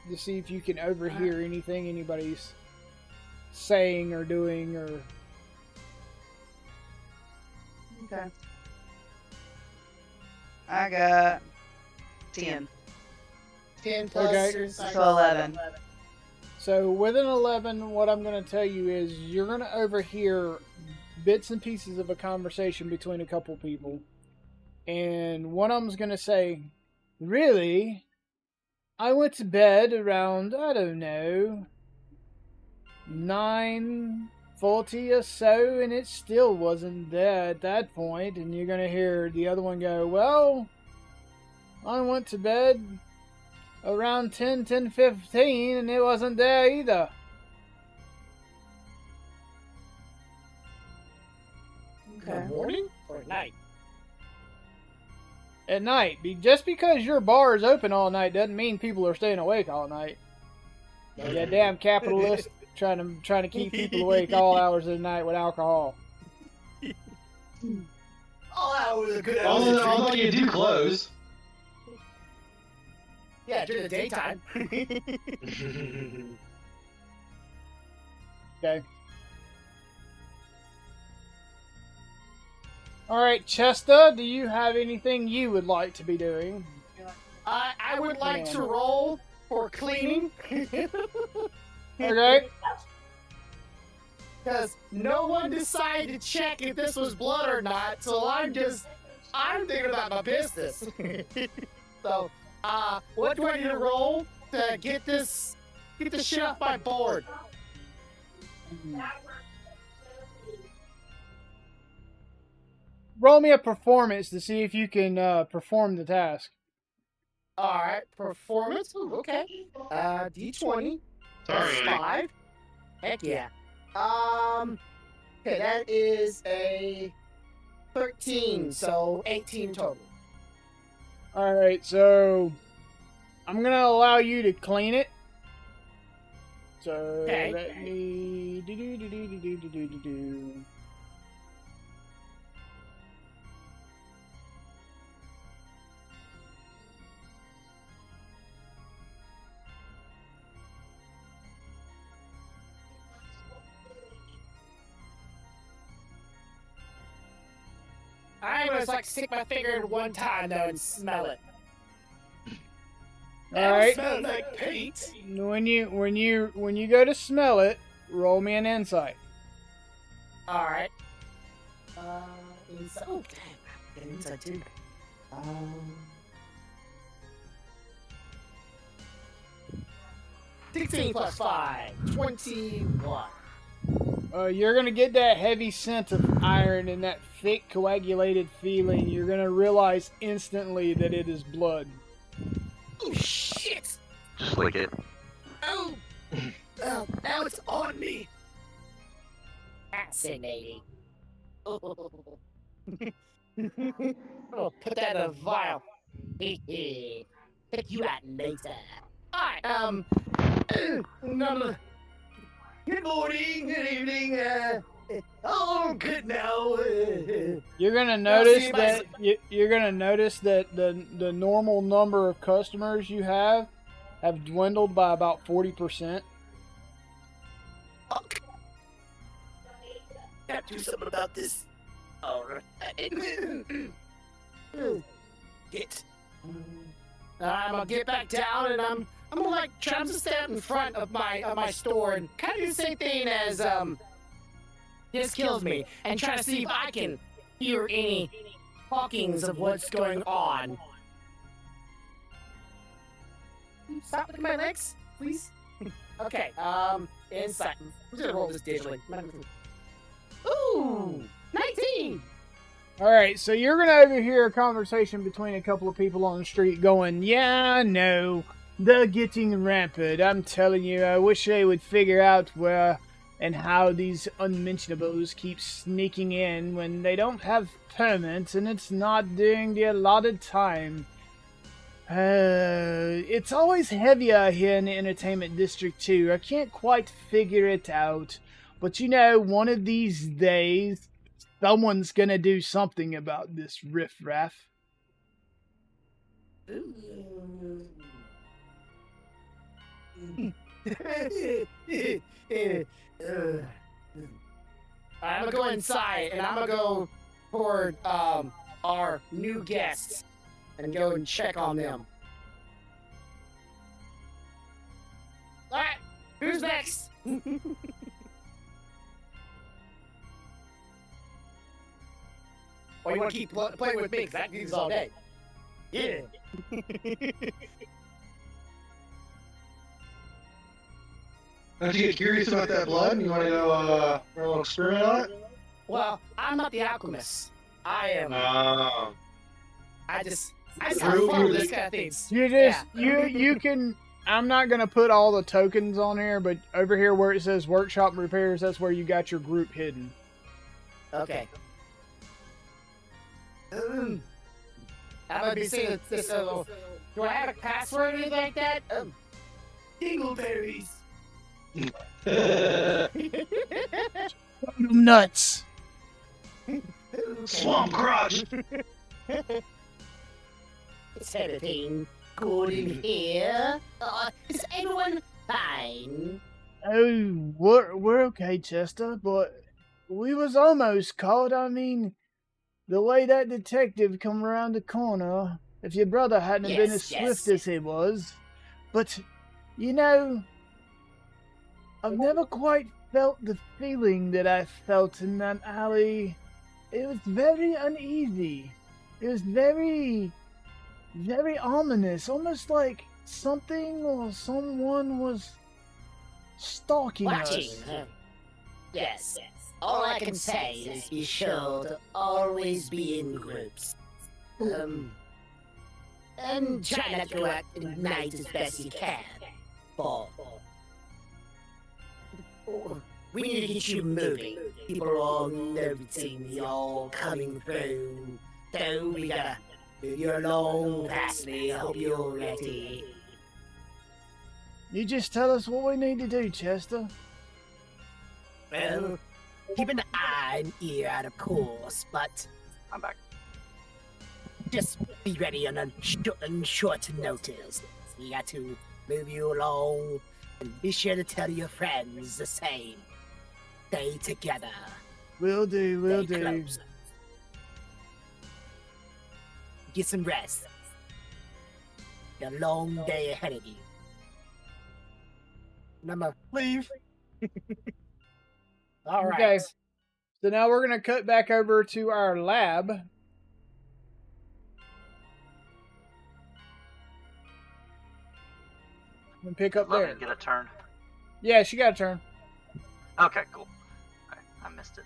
to see if you can overhear anything anybody's saying or doing or...
Okay. I got 10.
10 plus
Okay.
your insight.
So 11.
So with an 11, what I'm going to tell you is you're going to overhear bits and pieces of a conversation between a couple people. And one of them's going to say, really? I went to bed around, I don't know, 9:40 or so, and it still wasn't there at that point. And you're going to hear the other one go, well, I went to bed around 10:15, and it wasn't there either.
In the morning or at night?
At night. Just because your bar is open all night doesn't mean people are staying awake all night. Yeah, damn capitalist trying to keep people awake all hours of the night with alcohol.
All hours are good
Although,
hours.
although you do close.
Yeah, during the daytime.
Okay. Alright, Chester, do you have anything you would like to be doing?
I would like to roll for cleaning.
Okay.
Because no one decided to check if this was blood or not, so I'm thinking about my business. So, what do I need to roll to get this shit off my board?
Roll me a performance to see if you can perform the task.
Alright, performance. Ooh, okay. D20.
Sorry.
5. Heck yeah. Okay, that is a 13, so 18 total.
Alright, so I'm gonna allow you to clean it. So
Okay.
let me do.
I'm gonna like stick my finger in one time though and smell it.
Alright.
Smells like paint.
When you go to smell it, roll me an insight.
Alright. Inside. Oh, damn. Inside too. 16 plus 5. 21.
You're gonna get that heavy scent of iron and that thick coagulated feeling. You're gonna realize instantly that it is blood.
Oh, shit!
Just lick it.
Oh! Oh, now it's on me! Fascinating. Oh, put that in a vial. Pick you out later. Alright, no. Good morning, good evening, Oh, good now.
You're gonna
Well,
notice
see,
that you're gonna notice that the normal number of customers you have dwindled by about 40%.
Gotta do something about this. Alright. Get. I'm gonna get back down, and I'm gonna like try to stand in front of my store and kind of do the same thing as this kills me, and try to see if I can hear any talkings of what's going on. Stop looking at my legs, please. Okay. Insight. I'm just gonna roll this digitally. Ooh, 19.
All right, so you're gonna overhear a conversation between a couple of people on the street going, "Yeah, I know, they're getting rampant. I'm telling you, I wish they would figure out where and how these unmentionables keep sneaking in when they don't have permits and it's not during the allotted time. It's always heavier here in the entertainment district too. I can't quite figure it out, but you know, one of these days, someone's gonna do something about this riffraff."
I'm gonna go inside, and I'm gonna go toward our new guests and go and check on them. All right, who's next? Or you want to keep playing with me? Because I can do this all day. Yeah.
Don't you get curious about that blood and you want to go run a little experiment on it?
Well, I'm not the alchemist. I am. I just have fun with this kind of things.
You can. I'm not gonna put all the tokens on here, but over here where it says workshop and repairs, that's where you got your group hidden.
Okay. I'm gonna be saying this. Do I have a password or anything like that? Dingleberries.
Nuts.
Swamp crotch.
Is everything good in here? Is everyone fine?
Oh, we're okay, Chester, but we was almost caught. I mean, the way that detective come around the corner, if your brother hadn't been as swift as he was. But, you know, I've never quite felt the feeling that I felt in that alley. It was very uneasy. It was very, very ominous. Almost like something or someone was stalking us.
Yes. All I can say is be sure to always be in groups. And try not to go out at night as best you can. We need to get you moving. People are all noticing you all coming through. So we gotta move you along fastly. I hope you're ready.
You just tell us what we need to do, Chester.
Well, keep an eye and ear out, of course, but
I'm back.
just be ready on short notice. We got to move you along, and be sure to tell your friends the same. Stay together.
Will do.
Stay close. Get some rest. A long day ahead of you. And I'm gonna leave. All right.
Okay. So now we're going to cut back over to our lab. And pick up
Let
there.
me get a turn.
Yeah, she got a turn.
Okay, cool. Alright, I missed it.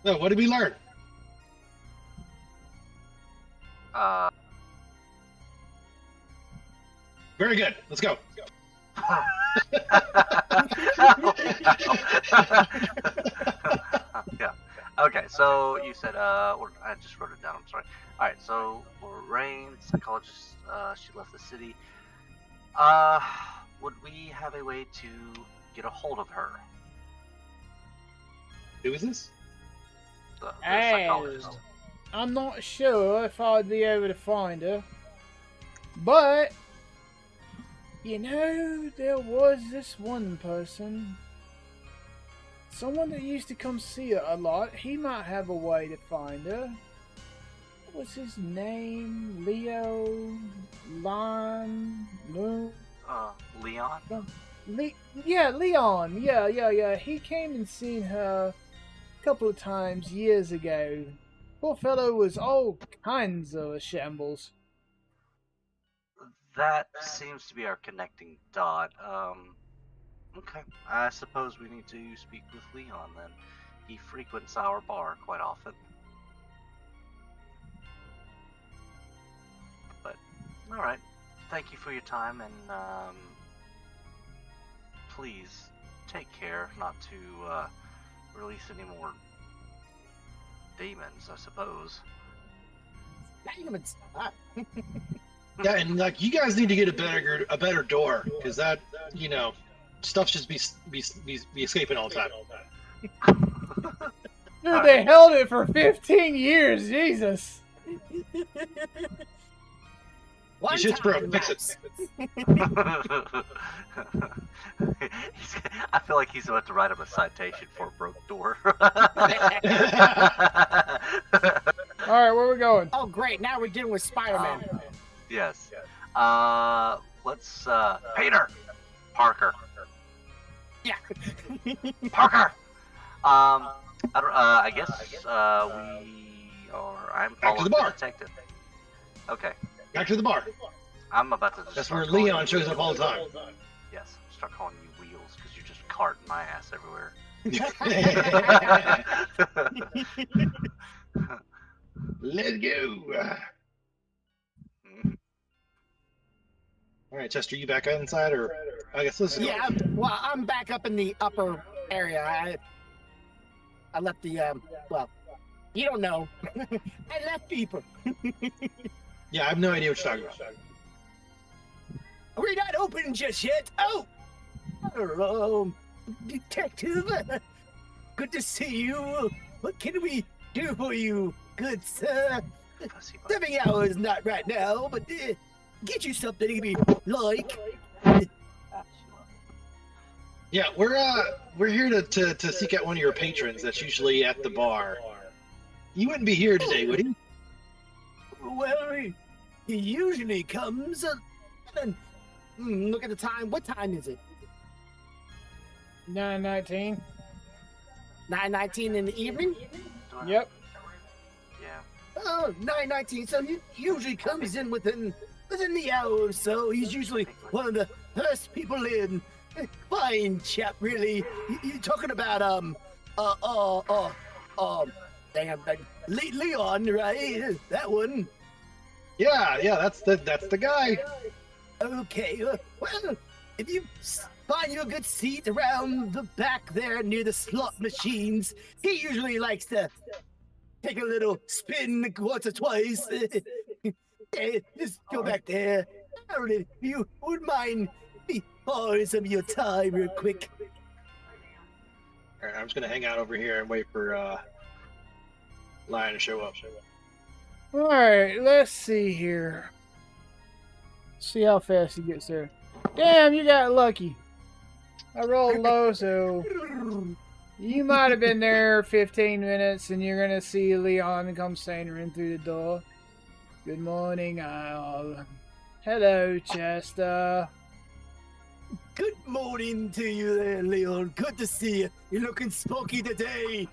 So, what did we learn? Very good. Let's go.
Yeah. Okay, so you said, or I just wrote it down, I'm sorry. Alright, so Lorraine, psychologist, she left the city. Would we have a way to get a hold of her?
Who is this?
The
Hey.
psychologist.
I'm not sure if I'd be able to find her. But, you know, there was this one person. Someone that used to come see her a lot. He might have a way to find her. What was his name? Leo? Lon? No?
Leon?
Yeah, Leon. Yeah. He came and seen her a couple of times years ago. Poor fellow was all kinds of a shambles.
That seems to be our connecting dot. Okay. I suppose we need to speak with Leon then. He frequents our bar quite often. But, alright. Thank you for your time, and, please, take care not to, release any more demons, I suppose.
Demons.
Yeah, and like you guys need to get a better door, because that, you know, stuff should be escaping all the time.
Dude, they held it for 15 years, Jesus.
One
shit's broken, fix
lapse.
it.
I feel like he's about to write him a citation for a broke door.
Alright, where we going?
Oh, great. Now we're dealing with Spider-Man.
Yes. Let's, Peter! Parker.
Yeah.
Parker! I guess, we are, I'm
Back to
following
the bar.
detective. Okay.
Back to the bar.
I'm about to just
That's
start
where
calling
Leon
you
shows up all the
wheels.
time.
Yes, start calling you wheels, because you're just carting my ass everywhere.
Let's go. All right, Chester, you back inside, or I guess this is
Yeah, well, I'm back up in the upper area. I left the, well, you don't know. I left people.
Yeah, I have no idea what you're talking about.
We're not open just yet. Oh, hello, detective. Good to see you. What can we do for you, good sir?
Pussy butt.
7 hours, not right now, but get you something to be like.
Yeah, we're here to seek out one of your patrons that's usually at the bar. You wouldn't be here today, would he?
Well, he usually comes. Look at the time. What time is it?
9:19.
9:19 in the evening.
Yep.
Yeah.
Oh, 9:19. So he usually comes in within the hour or so. He's usually one of the first people in. Fine chap, really. You're talking about Leon, right? That one.
Yeah, that's the guy.
Okay. Well, if you find you a good seat around the back there near the slot machines, he usually likes to take a little spin once or twice. Just go back there. I don't know if you would mind me borrowing some of your time real quick.
All right, I'm just gonna hang out over here and wait for Lion to show up.
Alright, let's see here. See how fast he gets there. Damn, you got lucky. I rolled low, so you might have been there 15 minutes and you're gonna see Leon come sailing through the door. Good morning, all. Hello, Chester.
Good morning to you there, Leon. Good to see you. You're looking spunky today.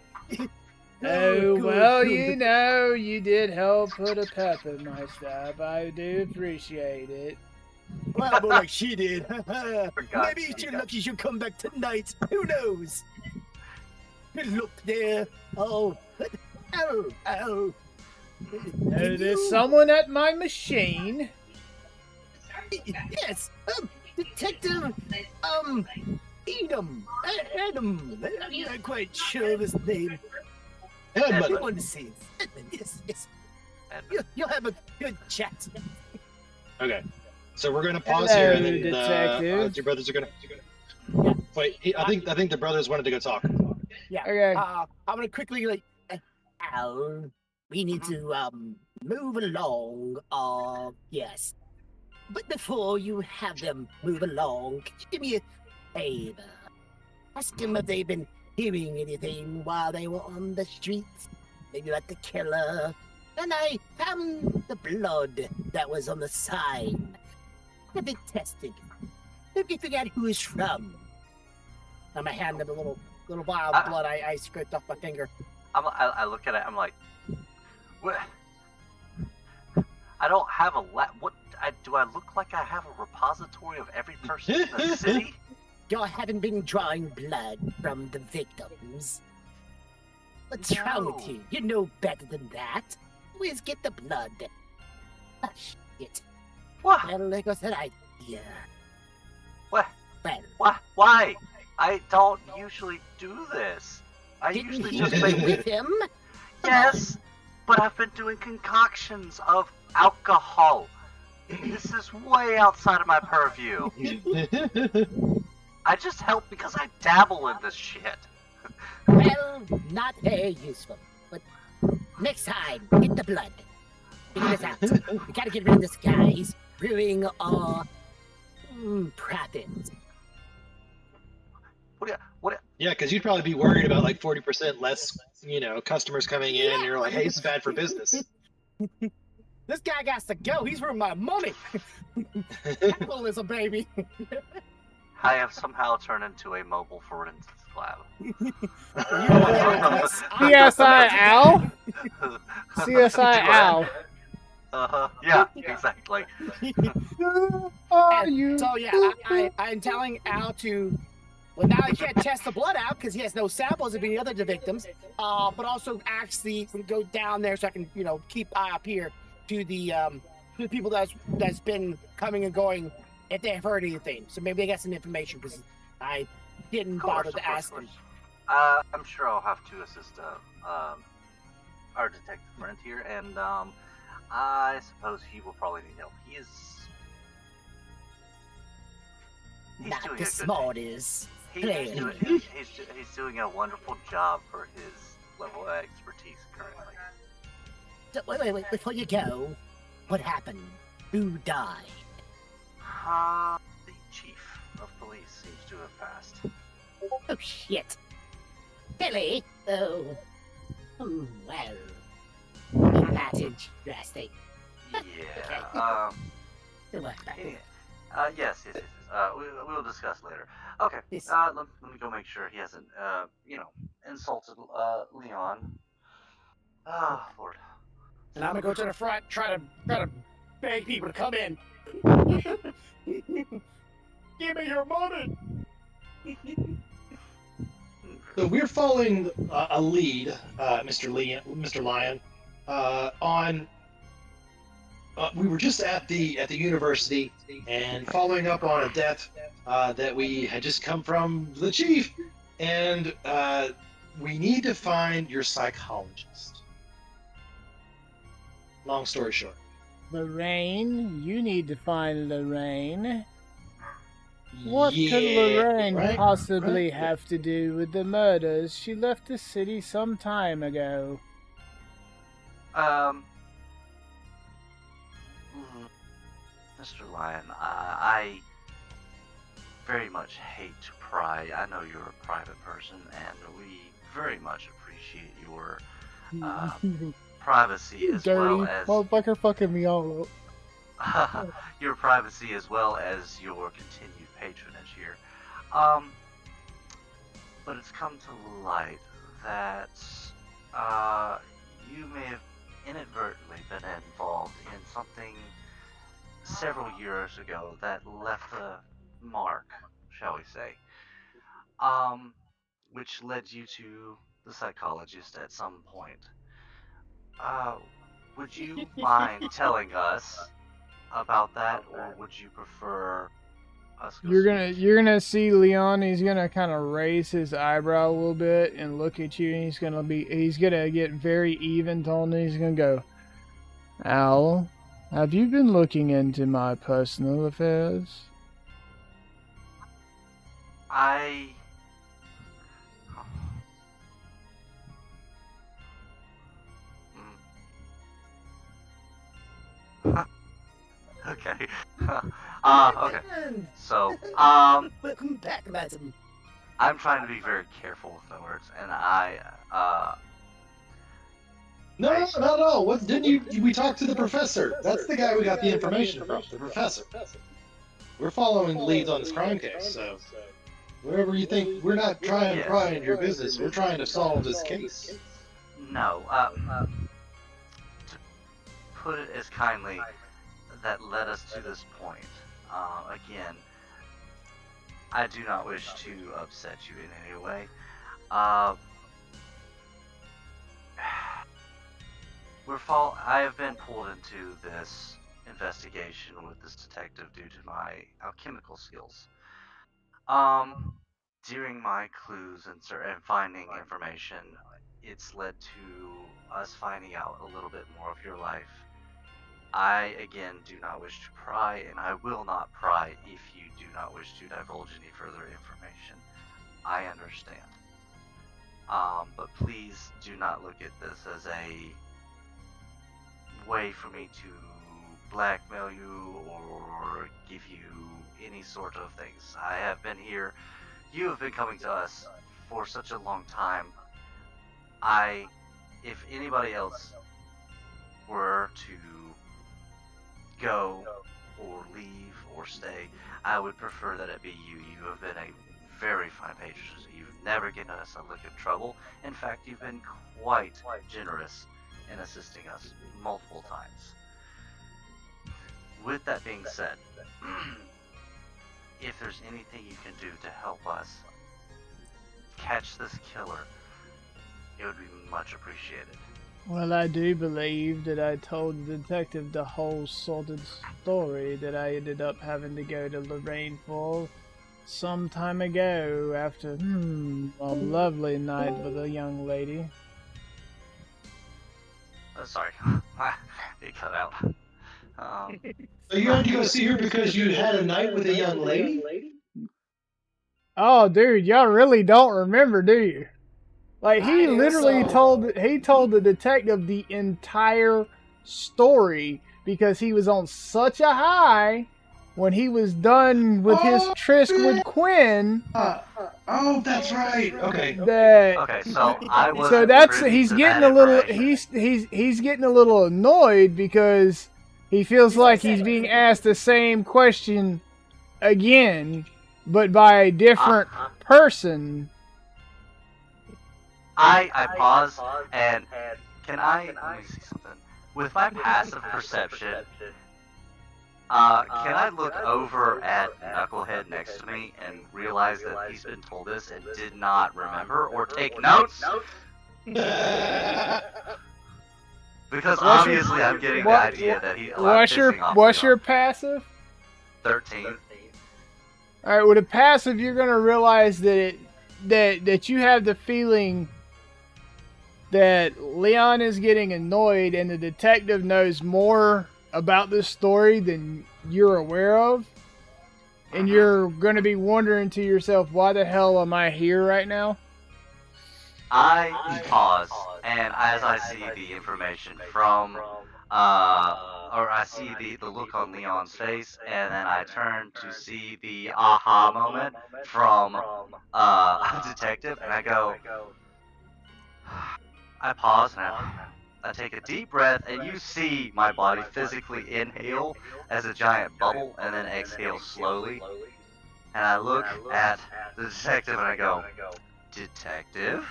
Oh,
good,
well,
good.
you know, you did help put a pep in my step. I do appreciate it.
Well, more like she did.
Forgot
Maybe it's
she
your
got-
lucky she'll come back tonight. Who knows? Look there. Oh, ow.
Oh,
Can
there's
you-
someone at my machine.
Yes, Detective, Adam. I'm not quite sure of his name. I
Edmund.
want to see it. Edmund, yes.
Edmund.
You'll have a good chat.
Okay. So we're gonna pause
Hello,
here, and then
detective.
your brothers are gonna.
Yeah.
Wait, I think the brothers wanted to go talk.
Yeah.
Okay.
I'm gonna quickly Al, we need to move along. Yes. But before you have them move along, could you do me a favor? Ask them if they've been hearing anything while they were on the streets. Maybe about the killer. And I found the blood that was on the sign. Have it tested. Let me figure out who it's from. I'm gonna hand them a little vial of blood I scraped off my finger.
I look at it. I'm like, what? I don't have a what? Do I look like I have a repository of every person in the city?
Y'all haven't been drawing blood from the victims. What's wrong with you? You know better than that. Always get the blood. Oh, shit.
What?
Well, there goes that idea.
What?
Well,
What? Why? I don't usually do this. I
didn't
usually
he
just
do
make
it with him?
Yes, but I've been doing concoctions of alcohol. This is way outside of my purview. I just help because I dabble in this shit.
Well, not very useful. But next time, get the blood. Figure this out. We gotta get rid of this guy. He's ruining our profits.
What?
Yeah, because you'd probably be worried about like 40% less, customers coming in, and you're like, hey, it's bad for business.
This guy got to go. He's ruined my money. Capitalism, baby.
I have somehow turned into a mobile forensics lab.
CSI Al? CSI Al.
Yeah, exactly.
Are you?
So yeah, I'm telling Al to. Well, now he can't test the blood out because he has no samples of any other victims. But also actually go down there so I can, keep eye up here to the people that's been coming and going if they have heard anything. So maybe they got some information because I didn't bother to ask them.
I'm sure I'll have to assist our detective friend here, and I suppose he will probably need help. He's
Not
doing
the
a good
smartest.
He's doing a wonderful job for his level of expertise currently.
Wait, before you go, what happened? Who died?
The chief of police seems to have passed.
Oh, shit. Billy? Oh. Well. That's interesting.
Yeah, yes. We'll discuss later. Okay,
Yes.
let me go make sure he hasn't, insulted, Leon. Oh, Lord.
And I'm gonna go to the front, try to beg people to come in. Give me your money.
So we're following a lead, Mr. Lyon, on. We were just at the university and following up on a death that we had just come from the chief, and we need to find your psychologist. Long story short.
Lorraine, you need to find Lorraine. What could
Yeah,
Lorraine
right,
possibly
right.
have to do with the murders? She left the city some time ago.
Mr. Lyon, I very much hate to pry. I know you're a private person, and we very much appreciate your privacy as
Dirty
well as
motherfucker fucking me all up.
your privacy as well as your continued patronage here. But it's come to light that you may have inadvertently been involved in something several years ago that left a mark, shall we say, which led you to the psychologist at some point. Would you mind telling us about that, or would you prefer us go
You're gonna see Leon. He's gonna kind of raise his eyebrow a little bit and look at you, and he's gonna get very even toned, and he's gonna go, Al, Have you been looking into my personal affairs?
I... Okay. Okay. So,
Welcome back, madam.
I'm trying to be very careful with my words, and
No, not at all. What didn't you? We talked to the professor. That's the guy we got the information from. The professor. We're following the leads on this crime case, so whatever you think, we're not trying to pry into your business. We're trying to solve this case.
no, to put it as kindly, that led us to this point. Again, I do not wish to upset you in any way. I have been pulled into this investigation with this detective due to my alchemical skills. During my clues and finding information, it's led to us finding out a little bit more of your life. I, again, do not wish to pry, and I will not pry if you do not wish to divulge any further information. I understand. But please do not look at this as a way for me to blackmail you or give you any sort of things. I have been here. You have been coming to us for such a long time. If anybody else were to go or leave or stay, I would prefer that it be you. You have been a very fine patron. You've never given us a lick of trouble. In fact, you've been quite generous in assisting us multiple times. With that being said, if there's anything you can do to help us catch this killer, it would be much appreciated.
Well, I do believe that I told the detective the whole sordid story that I ended up having to go to Lorraine for some time ago after, a lovely night with a young lady.
Sorry, it cut out.
So you had to go see her because you had a night with a young lady?
Oh, dude, y'all really don't remember, do you? Like, he literally told the detective the entire story because he was on such a high when he was done with his tryst with Quinn.
Oh, that's right. Okay.
Okay, so I was.
So that's he's getting a little he's getting a little annoyed because he feels like he's being asked the same question again, but by a different person.
I pause and can let me see something. With my passive perception, can I look over at Knucklehead next to me and realize that he's been told this and did not remember or take notes? Because obviously I'm getting the idea that he.
What's your passive?
13.
All right, with a passive, you're gonna realize that you have the feeling that Leon is getting annoyed and the detective knows more about this story than you're aware of. And you're going to be wondering to yourself, why the hell am I here right now?
I pause, and as I see the information from, or I see the look on Leon's face, and then I turn to see the aha moment from a detective, and I go, I pause and I take a deep breath, and you see my body physically inhale as a giant bubble and then exhale slowly. And I look at the detective and I go, Detective?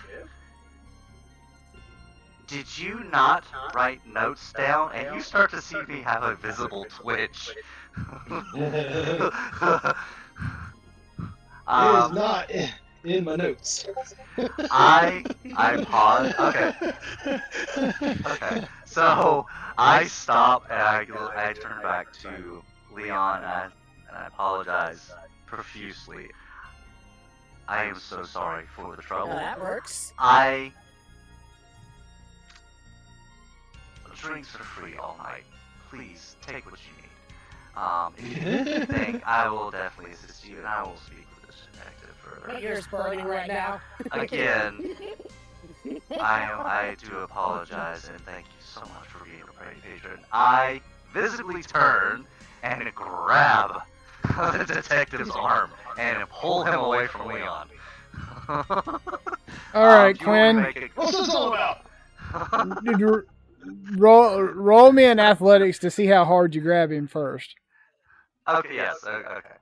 Did you not write notes down? And you start to see me have a visible twitch.
It is not in my notes.
I pause. Okay. So I stop and I turn back to Leon and I apologize profusely. I am so sorry for the trouble.
That works.
Drinks are free all night. please take what you need. If you need anything, I will definitely assist you, and I will speak with this detective
My
further.
ear's burning right now.
Again, I do apologize, and thank you so much for being a patron. I visibly turn and grab the detective's arm and pull him away from Leon.
All right,
do you want me to
Quinn.
make
What's this all about?
Roll me in athletics to see how hard you grab him first.
Okay, yes, okay.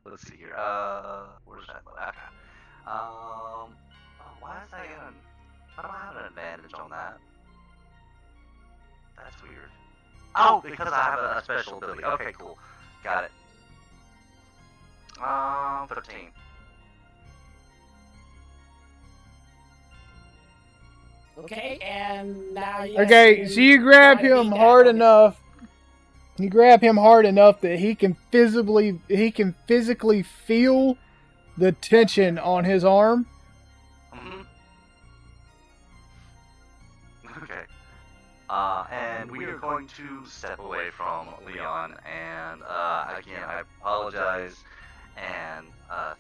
Let's see here. Where's that? Okay. Oh, why is that even... Why do I have an advantage on that? That's weird. Oh, because I have a special ability. Okay, cool. Got it. 13.
Okay, and now you
Okay, so you grab him hard enough. You grab him hard enough that he can physically feel the tension on his arm.
Mm-hmm. Okay. And we are going to step away from Leon, and again, I apologize, and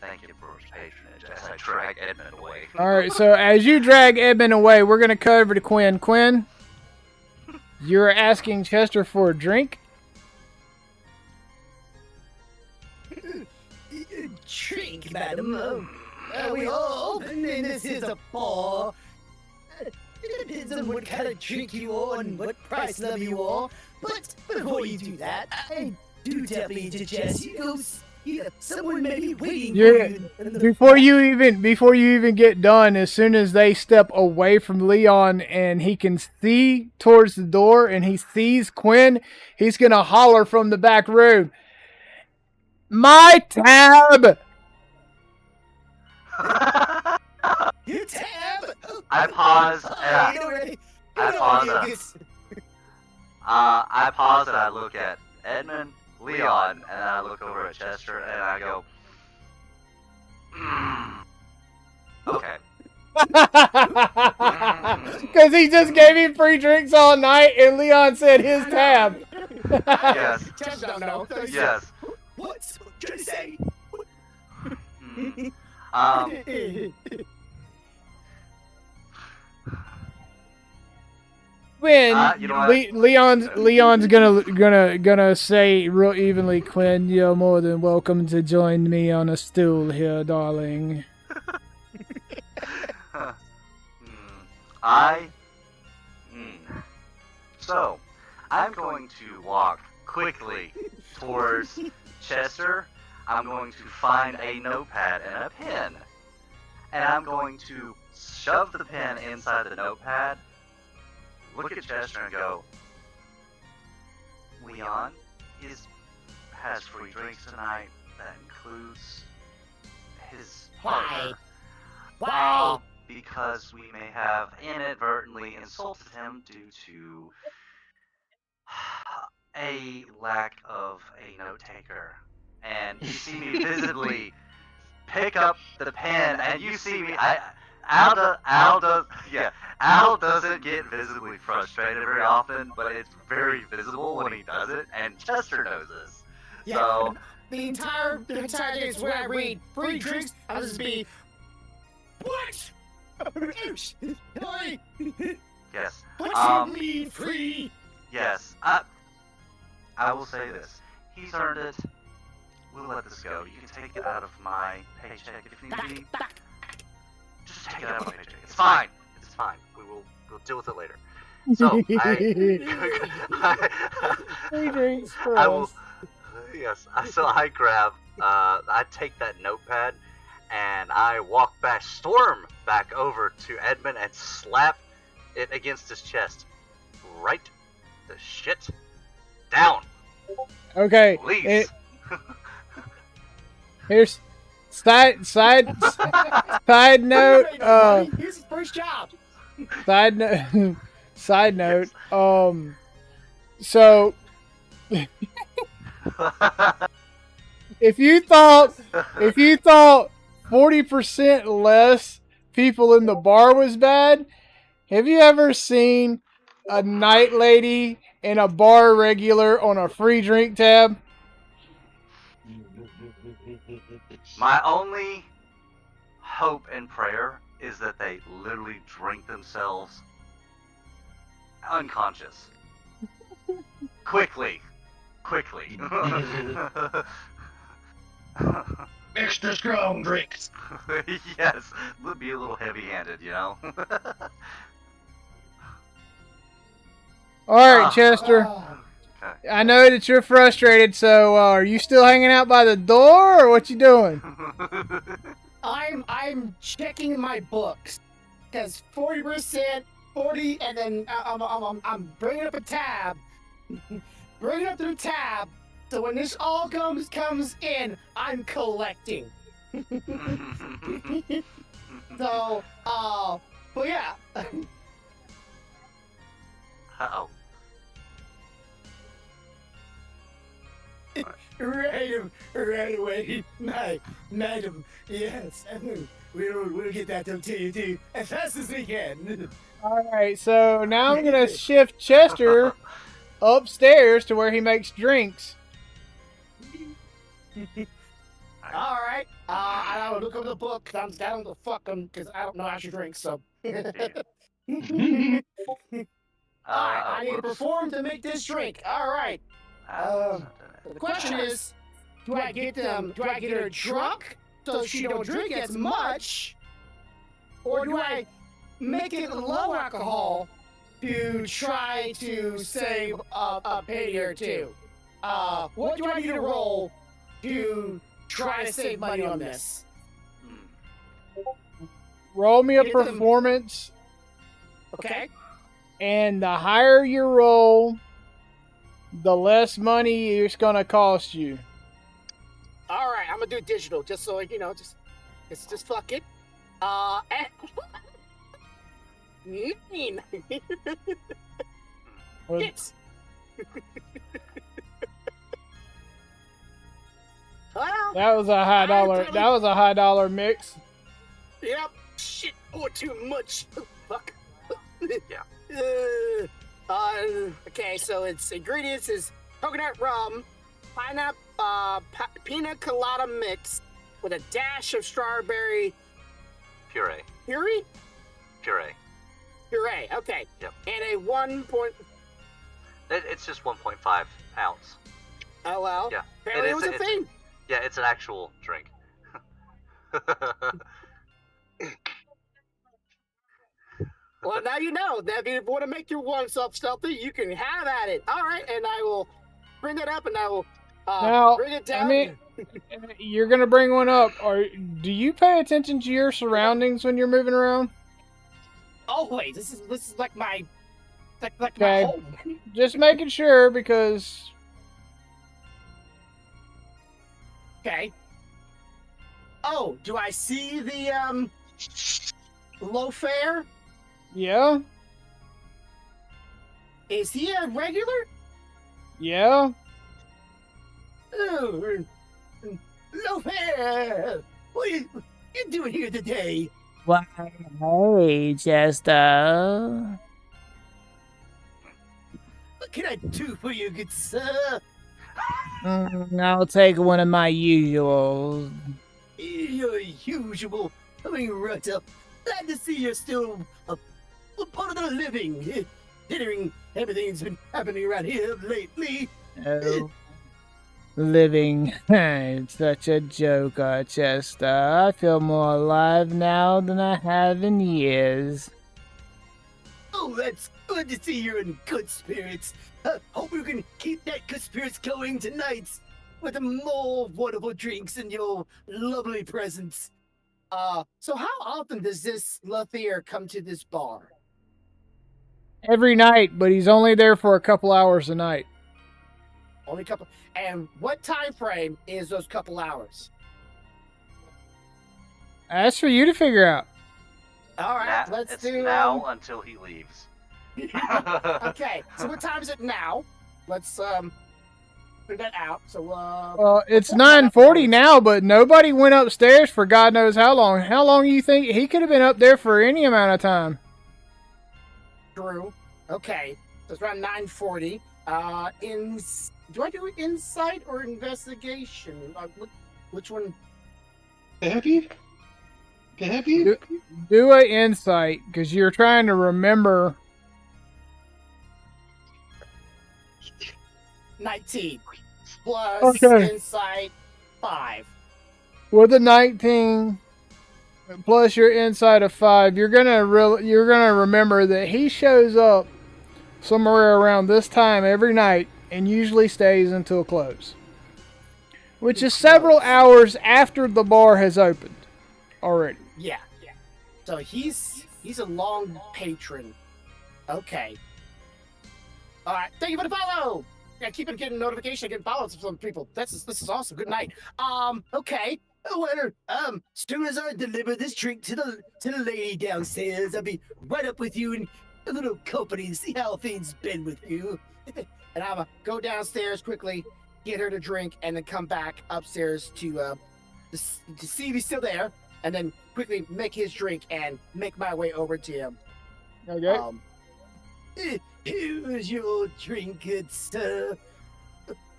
thank you for his patronage as I drag Edmund away.
All right, so as you drag Edmund away, we're gonna cut over to Quinn. Quinn, you're asking Chester for a drink.
Drink, madam. Are we all open and this is a bar? It depends on what kind of drink you are and what price level you are. But before you do that, I do definitely suggest you go. Someone may be waiting for you.
Before you even get done, as soon as they step away from Leon and he can see towards the door and he sees Quinn, he's gonna holler from the back room, "My tab!"
Your tab.
I pause and I pause and I look at Edmund, Leon, and I look over at Chester and I go, okay.
Because he just gave him free drinks all night and Leon said his tab.
Yes.
Just don't know.
Yes.
What's trying to say?
Quinn,
you know what?
Leon's gonna say real evenly, Quinn, you're more than welcome to join me on a stool here, darling.
So, I'm going to walk quickly towards Chester. I'm going to find a notepad and a pen. And I'm going to shove the pen inside the notepad, look at Chester and go, Leon has free drinks tonight. That includes his partner.
Why?
Because we may have inadvertently insulted him due to a lack of a note taker. And you see me visibly pick up the pen, and you see me. Al doesn't get visibly frustrated very often, but it's very visible when he does it, and Chester knows this.
Yeah.
So
The entire day is where I read free drinks. I'll just be, what? Hey,
yes,
what you mean free?
yes. I will say this: he's earned it. We'll let this go. You can take it out of my paycheck if need be. Just take it out of my paycheck. It's fine. It's fine. We'll deal with it later. So
Free drinks for
I will.
us.
Yes. So I grab. I take that notepad, and I storm back over to Edmund and slap it against his chest. Write the shit down.
Okay.
Please.
Here's side note.
Here's his first job.
Side note. Side note. So if you thought 40% less people in the bar was bad, have you ever seen a night lady and a bar regular on a free drink tab?
My only hope and prayer is that they literally drink themselves unconscious. Quickly.
Extra strong drinks.
Yes, would be a little heavy-handed, you know.
All right, Chester.
Okay.
I know that you're frustrated, so are you still hanging out by the door, or what you doing?
I'm checking my books because 40%, 40, and then I'm bringing up a tab, bringing up the tab. So when this all comes in, I'm collecting. So, but yeah.
Uh-oh.
Right away, madam. Yes, we'll get that done to you too as fast as we can.
All right, so now I'm gonna shift Chester upstairs to where he makes drinks.
All right. I will look over the book. I'm down to fuck them because I don't know how to drink. So. Alright, I need to perform to make this drink. Alright. The question is, do I get her drunk so she don't drink as much? Or do I make it low alcohol to try to save a penny or two? What do I need to roll to try to save money on this?
Roll me a
Get them-
performance,
Okay?
and the higher you roll, the less money it's gonna cost you.
Alright, I'm gonna do digital just so just fuck it. And
Well,
Hits. Well,
that was a high dollar. That was a high dollar mix.
yep. Shit, or too much. Fuck.
Yeah.
Okay, so its ingredients is coconut rum, pineapple, pina colada mix with a dash of strawberry
Puree.
puree.
Puree.
Puree. Okay.
Yep.
And a 1 point.
It's just 1.5 ounce.
Oh well.
Yeah.
Apparently it was a thing.
Yeah, it's an actual drink.
Well, now you know that if you want to make your oneself stealthy, you can have at it. All right, and I will bring that up, and I will
Now,
bring it down.
I mean, you're gonna bring one up. Or do you pay attention to your surroundings when you're moving around?
Always. This is like my
Okay.
my home.
Just making sure because
Okay. Oh, do I see the low fare?
yeah,
Is he a regular?
yeah.
Oh, low fare. What are you doing here today?
Why, hey, Chester.
What can I do for you, good sir?
I'll take one of my usuals.
Your usual. Coming right up. Glad to see you're still a part of the living. Considering everything's been happening around here lately.
Oh, living. It's such a joke, Chester. I feel more alive now than I have in years.
Oh, that's good to see you're in good spirits. Hope you can keep that good spirits going tonight with more wonderful drinks and your lovely presence.
So how often does this Lothier come to this bar?
Every night, but he's only there for a couple hours a night.
Only a couple. And what time frame is those couple hours?
That's for you to figure out.
All right,
Now-
let's
it's
do
now until he leaves.
Okay, so what time is it now? Let's figure that out. So
Well, it's 9:40 now, but nobody went upstairs for God knows how long. How long do you think he could have been up there for any amount of time?
Drew. Okay, so it's around 9:40. Do I do insight or investigation? Which one?
Can I help you? Can I help you?
Do a insight, because you're trying to remember.
19 plus
Okay.
insight 5.
With a 19 plus your insight of 5, you're gonna remember that he shows up somewhere around this time every night and usually stays until close, which is several hours after the bar has opened already.
Yeah. So he's a long patron. Okay. All right. Thank you for the follow. Yeah, keep getting notification, getting follows from people. This is awesome. Good night. Okay.
Well, soon as I deliver this drink to the lady downstairs, I'll be right up with you and a little company to see how things been with you.
And I'm gonna go downstairs quickly, get her to drink, and then come back upstairs to see if he's still there, and then quickly make his drink and make my way over to him.
Okay.
Here's your drink, good sir.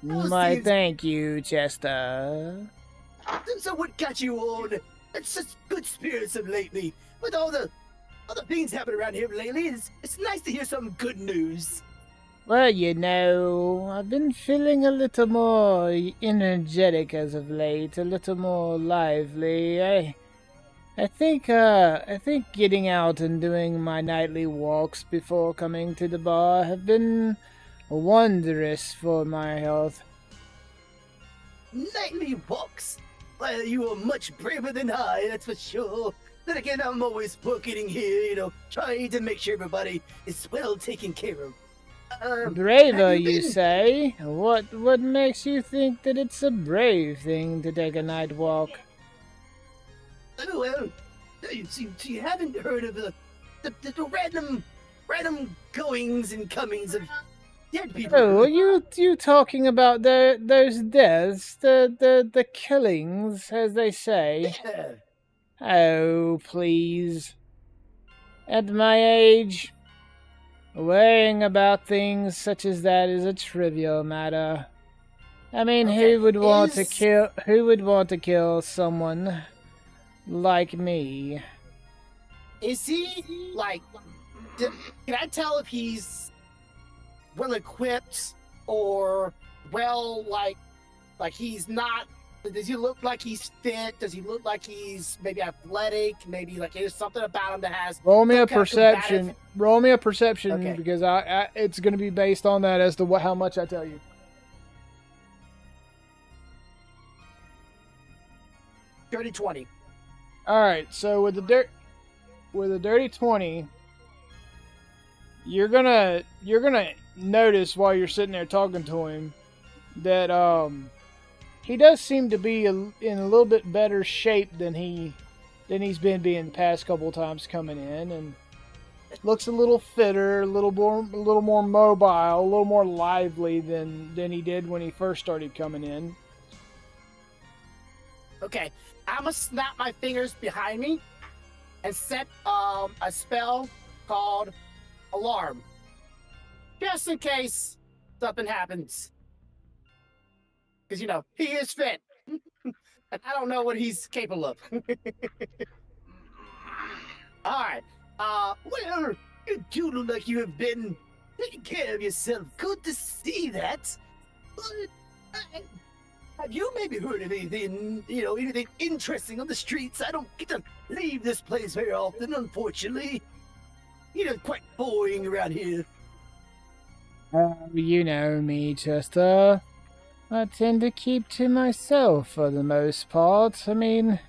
Why, thank you, Chester.
So what got you on such good spirits of lately? With all the things happening around here lately, it's nice to hear some good news.
Well, you know, I've been feeling a little more energetic as of late, a little more lively. I think getting out and doing my nightly walks before coming to the bar have been wondrous for my health.
Nightly walks? Well, you are much braver than I, that's for sure. Then again, I'm always working here, trying to make sure everybody is well taken care of.
Braver, you say? What makes you think that it's a brave thing to take a night walk?
Oh, well, you haven't heard of the random goings and comings of dead people?
Oh, are you talking about those deaths, the killings, as they say?
Yeah.
Oh, please. At my age, worrying about things such as that is a trivial matter. I mean,
Okay.
who would want to kill someone like me?
Is he like? Can I tell if he's well equipped or well like he's not? Does he look like he's fit? Does he look like he's maybe athletic? Maybe like there's something about him that has.
Roll me a
some kind of
perception.
combative-
Roll me a perception,
Okay.
because it's going to be based on that as to how much I tell you.
Dirty 20.
All right, so with a dirty 20, you're gonna notice while you're sitting there talking to him that he does seem to be in a little bit better shape than he's been being the past couple times coming in, and looks a little fitter, a little more mobile, a little more lively than he did when he first started coming in.
Okay, I'm gonna snap my fingers behind me and set a spell called Alarm, just in case something happens. Because he is fit, and I don't know what he's capable of. All right.
Well, you do look like you have been taking care of yourself. Good to see that. But, have you maybe heard of anything interesting on the streets? I don't get to leave this place very often, unfortunately. Quite boring around here.
You know me, Chester. I tend to keep to myself for the most part. I mean,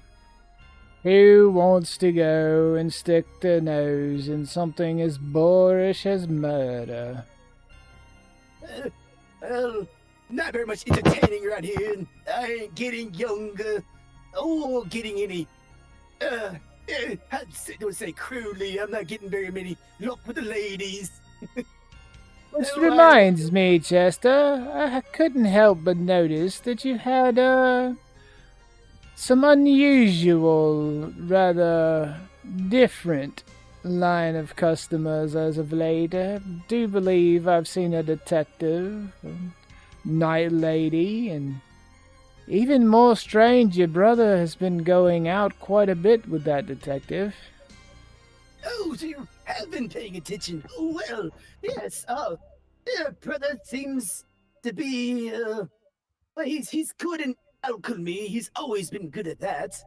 who wants to go and stick their nose in something as boorish as murder?
Well, not very much entertaining around here, and I ain't getting younger or getting any. Don't say crudely. I'm not getting very many luck with the ladies.
Which reminds me, Chester, I couldn't help but notice that you had, some unusual, rather different line of customers as of late. I do believe I've seen a detective, a night lady, and even more strange, your brother has been going out quite a bit with that detective.
Oh, so you have been paying attention. Oh, well, yes. Yeah, brother seems to be, well, he's good in alchemy. He's always been good at that.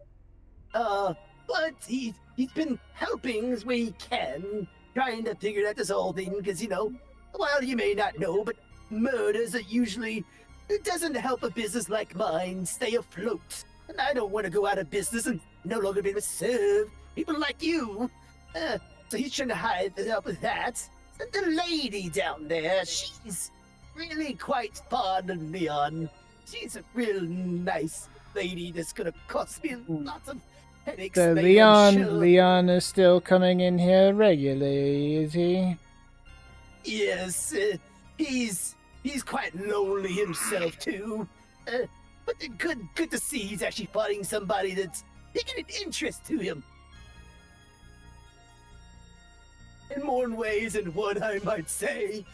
But he's been helping as way he can, trying to figure out this whole thing, because, well, you may not know, but murders are usually, it doesn't help a business like mine stay afloat. And I don't want to go out of business and no longer be able to serve people like you. So he's trying to hide the help with that. And the lady down there, she's really quite fond of Leon. She's a real nice lady that's gonna cost me lots of headaches.
So Leon is still coming in here regularly, is he?
Yes, he's quite lonely himself too. But good to see he's actually finding somebody that's taking an interest to him. In more ways than one, I might say.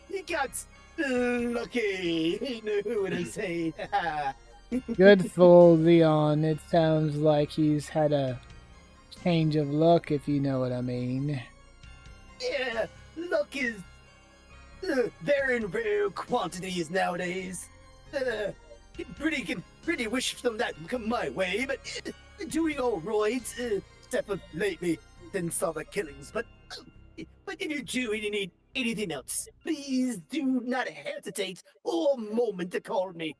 He got lucky. He knew what to say.
Good for Leon. It sounds like he's had a change of luck, if you know what I mean.
Yeah, luck is very in rare quantities nowadays. Can pretty wish some that would come my way, but doing all right. Except for lately, didn't saw the killings. But if you do and you need anything else, please do not hesitate or moment to call me.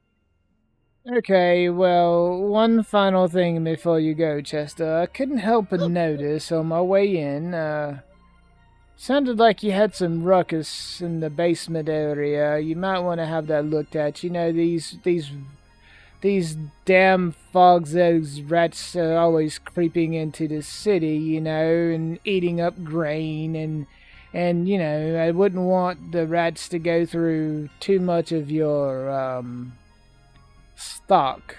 Okay, well, one final thing before you go, Chester. I couldn't help but notice on my way in, sounded like you had some ruckus in the basement area. You might want to have that looked at. You know, these damn fogs, those rats are always creeping into the city, you know, and eating up grain, and you know, I wouldn't want the rats to go through too much of your, stock.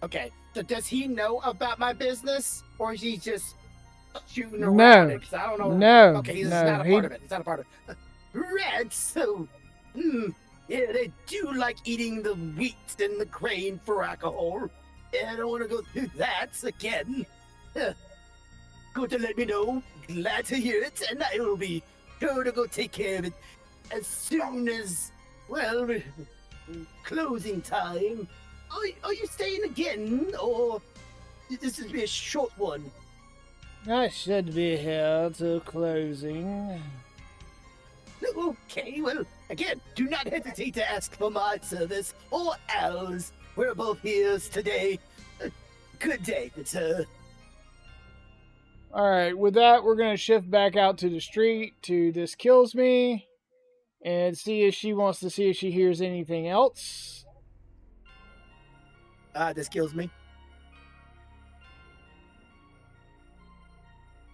Okay, so does he know about my business, or is he just shooting
No.
around it? 'Cause I don't know.
No,
Okay, he's
no,
not a
he-
part of it. He's not a part of it.
Rats, so, yeah, they do like eating the wheat and the grain for alcohol. Yeah, I don't want to go through that again. Good to let me know. Glad to hear it, and I will be sure to go take care of it as soon as, well, closing time. Are you staying again, or this will be a short one?
I should be here till closing.
Okay, well, again, do not hesitate to ask for my service or Al's. We're both here today. Good day, sir.
Alright, with that, we're going to shift back out to the street to This Kills Me and see if she wants to see if she hears anything else.
This kills me.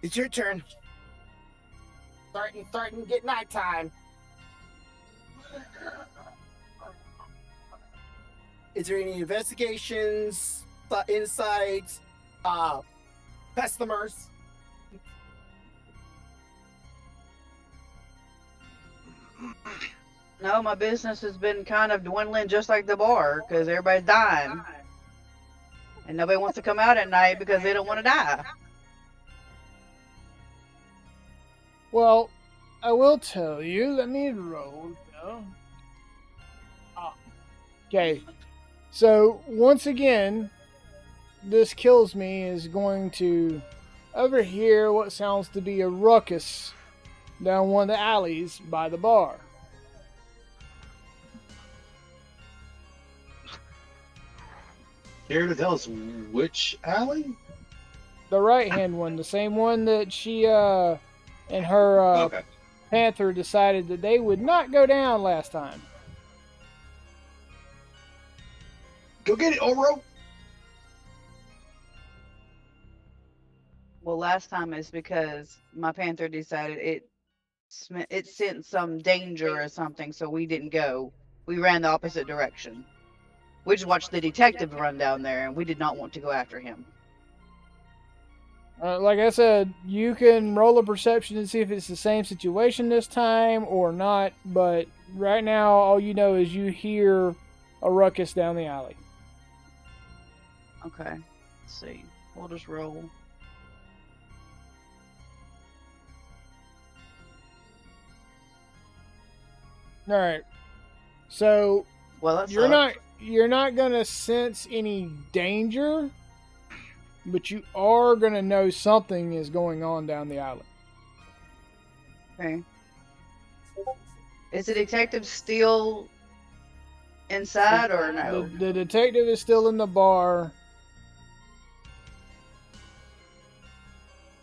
It's your turn.
Starting to get nighttime. Is there any investigations, insights, customers?
No, my business has been kind of dwindling just like the bar because everybody's dying. And nobody wants to come out at night because they don't want to die.
Well, I will tell you. Let me roll. Okay. So, once again, This Kills Me is going to overhear what sounds to be a ruckus down one of the alleys by the bar.
Care to tell us which alley?
The right-hand one, the same one that she and her
Okay.
Panther decided that they would not go down last time.
Go get it, Oro!
Well, last time is because my Panther decided it sensed some danger or something, so we didn't go. We ran the opposite direction. We just watched the detective run down there, and we did not want to go after him.
Like I said, you can roll a perception and see if it's the same situation this time or not, but right now all you know is you hear a ruckus down the alley.
Okay. Let's see. We'll just roll.
Alright. So
Well, that's
you're not gonna sense any danger, but you are gonna know something is going on down the alley.
Okay. Is the detective still inside or no?
The detective is still in the bar.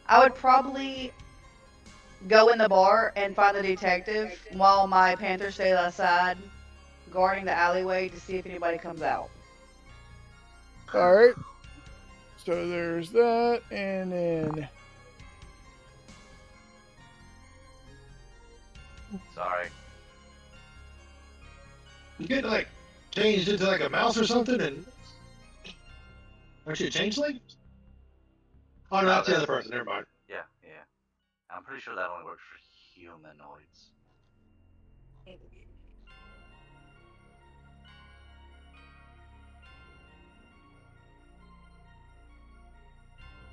I would probably go in the bar and find the detective while my panther stays outside guarding the alleyway to see if anybody comes out.
Alright. So there's that, and then
Sorry.
You get like changed into like a mouse or something, and aren't you a changeling? Oh no, that's the other person. Never mind.
Yeah. I'm pretty sure that only works for humanoids.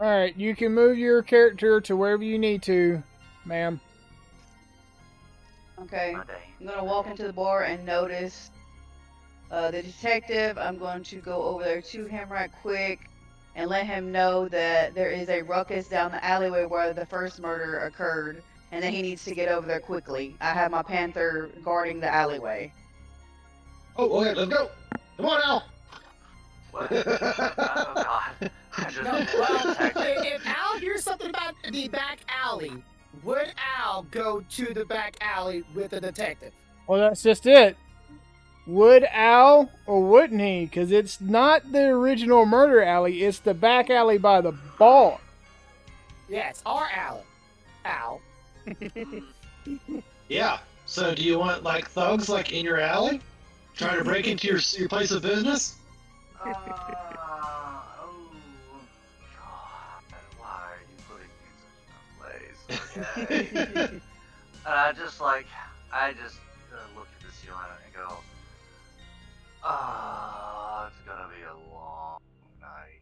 alright, you can move your character to wherever you need to, ma'am.
Okay.
My day.
I'm gonna walk into the bar and notice the detective. I'm going to go over there to him right quick and let him know that there is a ruckus down the alleyway where the first murder occurred and that he needs to get over there quickly. I have my panther guarding the alleyway.
Oh, okay, let's go. Come on, Al.
What? Oh God. I just
No, well, if Al hears something about the back alley, would Al go to the back alley with the detective?
Well, that's just it. Would Al or wouldn't he? Because it's not the original murder alley, it's the back alley by the bar.
Yeah, it's our alley. Al.
Yeah. So, do you want like thugs like in your alley, trying to break into your place of business?
Oh God, why are you putting me in such a place? Okay. And I just look at the ceiling and go, it's gonna be a long night.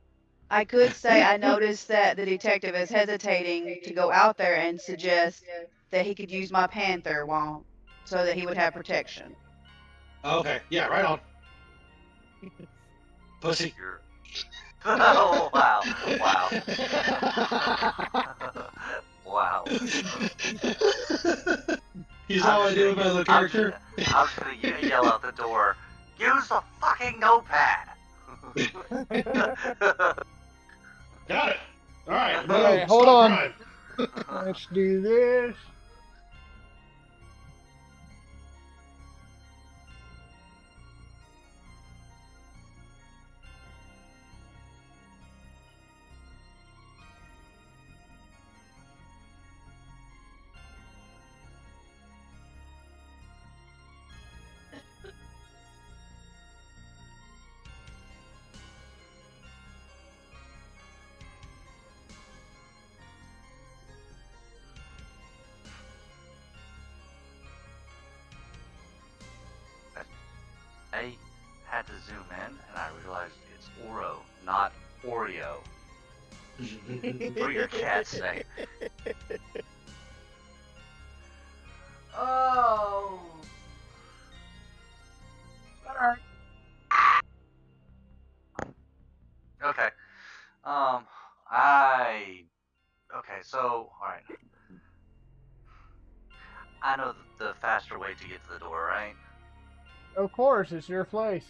I could say I noticed that the detective is hesitating to go out there and suggest that he could use my panther so that he would have protection.
Okay. Yeah. Right on. Pussy.
You're... Oh wow, wow.
He's all I do with my little character.
I'm just gonna yell out the door. Use the fucking notepad.
Got it. All right.
Okay, hold on. Let's do this.
I had to zoom in and I realized it's Oro, not Oreo. For your cat's name. Oh. Alright. Okay. Okay, so, alright. I know the faster way to get to the door, right?
Of course, it's your place.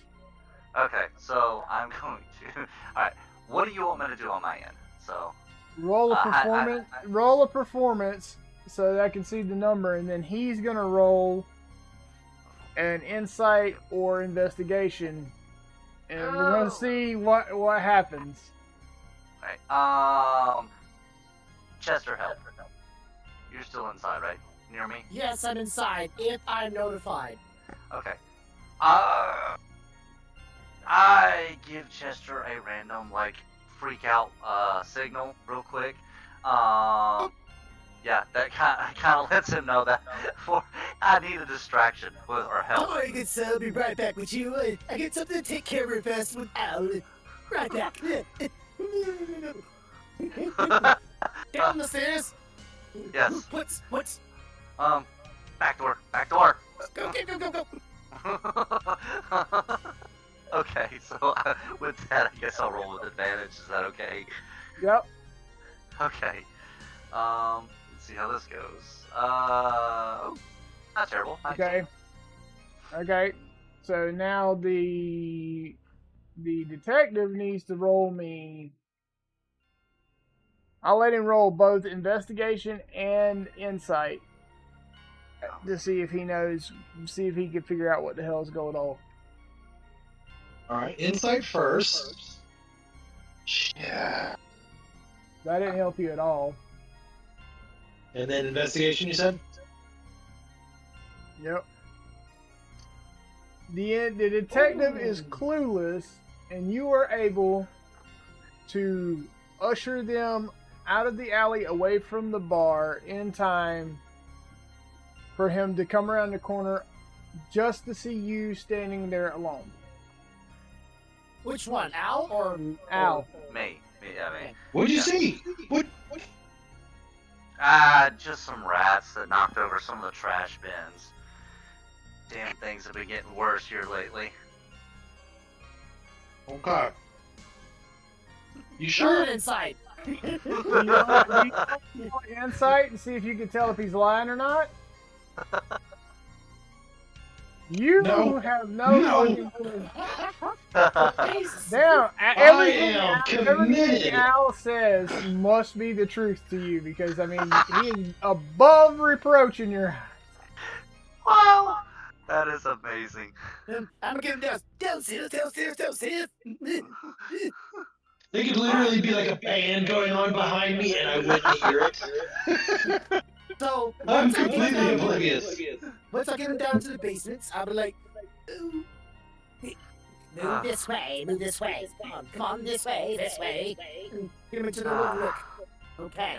Okay, so I'm going to... Alright, what do you want me to do on my end? So...
Roll a performance. Roll a performance so that I can see the number, and then he's gonna roll an insight or investigation, and we're gonna see what happens.
Alright, Chester, help. You're still inside, right? Near me?
Yes, I'm inside, if I'm notified.
Okay. I give Chester a random, freak out, signal real quick, Yeah, that kind of lets him know that I need a distraction or help.
Sorry, good sir. I'll be right back with you. I got something to take care of real fast with Al. Right back.
Down the stairs.
Yes.
What's?
Back door. Back door.
Go.
Okay, so with that, I guess I'll roll with advantage. Is that okay?
Yep.
Okay. Let's see how this goes. Oh, not terrible. 19.
Okay. Okay. So now the detective needs to roll me. I'll let him roll both investigation and insight to see if he knows, see if he can figure out what the hell is going on.
All right, insight first. Yeah.
That didn't help you at all.
And then investigation, you said?
Yep. The detective is clueless, and you are able to usher them out of the alley away from the bar in time for him to come around the corner just to see you standing there alone.
Which one, Al or
Al.
Me. Yeah, me.
What'd you
Yeah.
see? What?
Just some rats that knocked over some of the trash bins. Damn things have been getting worse here lately.
Okay. You
Sure.
sure?
Inside.
Do you want insight and see if you can tell if he's lying or not? You
No.
have no
No.
fucking clue.
Jesus.
Now,
am
everything
committed.
Al says must be the truth to you because, I mean, he is above reproach in your eyes.
Wow, that is amazing.
I'm gonna give him downstairs.
There could literally be like a band going on behind me and I wouldn't hear it.
So
I'm
once I get
completely
down-
oblivious.
Once I get him down to the basements, I'll be like, "Ooh. Move this way, come on, this way. Get him into the little look. Okay.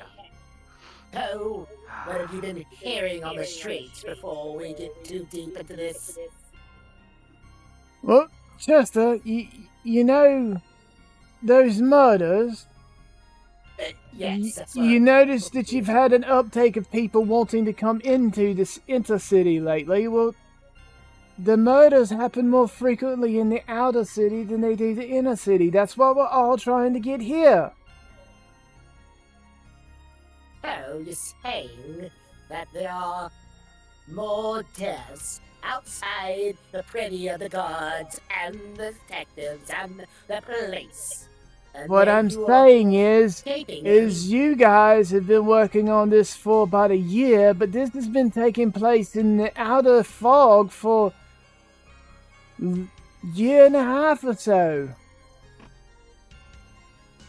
So, what have you been hearing on the streets before we get too deep into this?
Well, Chester, you know those murders?
Yes, that's what
You notice that you've had an uptake of people wanting to come into this intercity lately. Well, the murders happen more frequently in the outer city than they do the inner city. That's why we're all trying to get here.
So you're saying that there are more deaths outside the privy of the guards and the detectives and the police. And
What
then
I'm
you are
saying is
escaping
you guys have been working on this for about a year, but this has been taking place in the outer fog for a year and a half or so.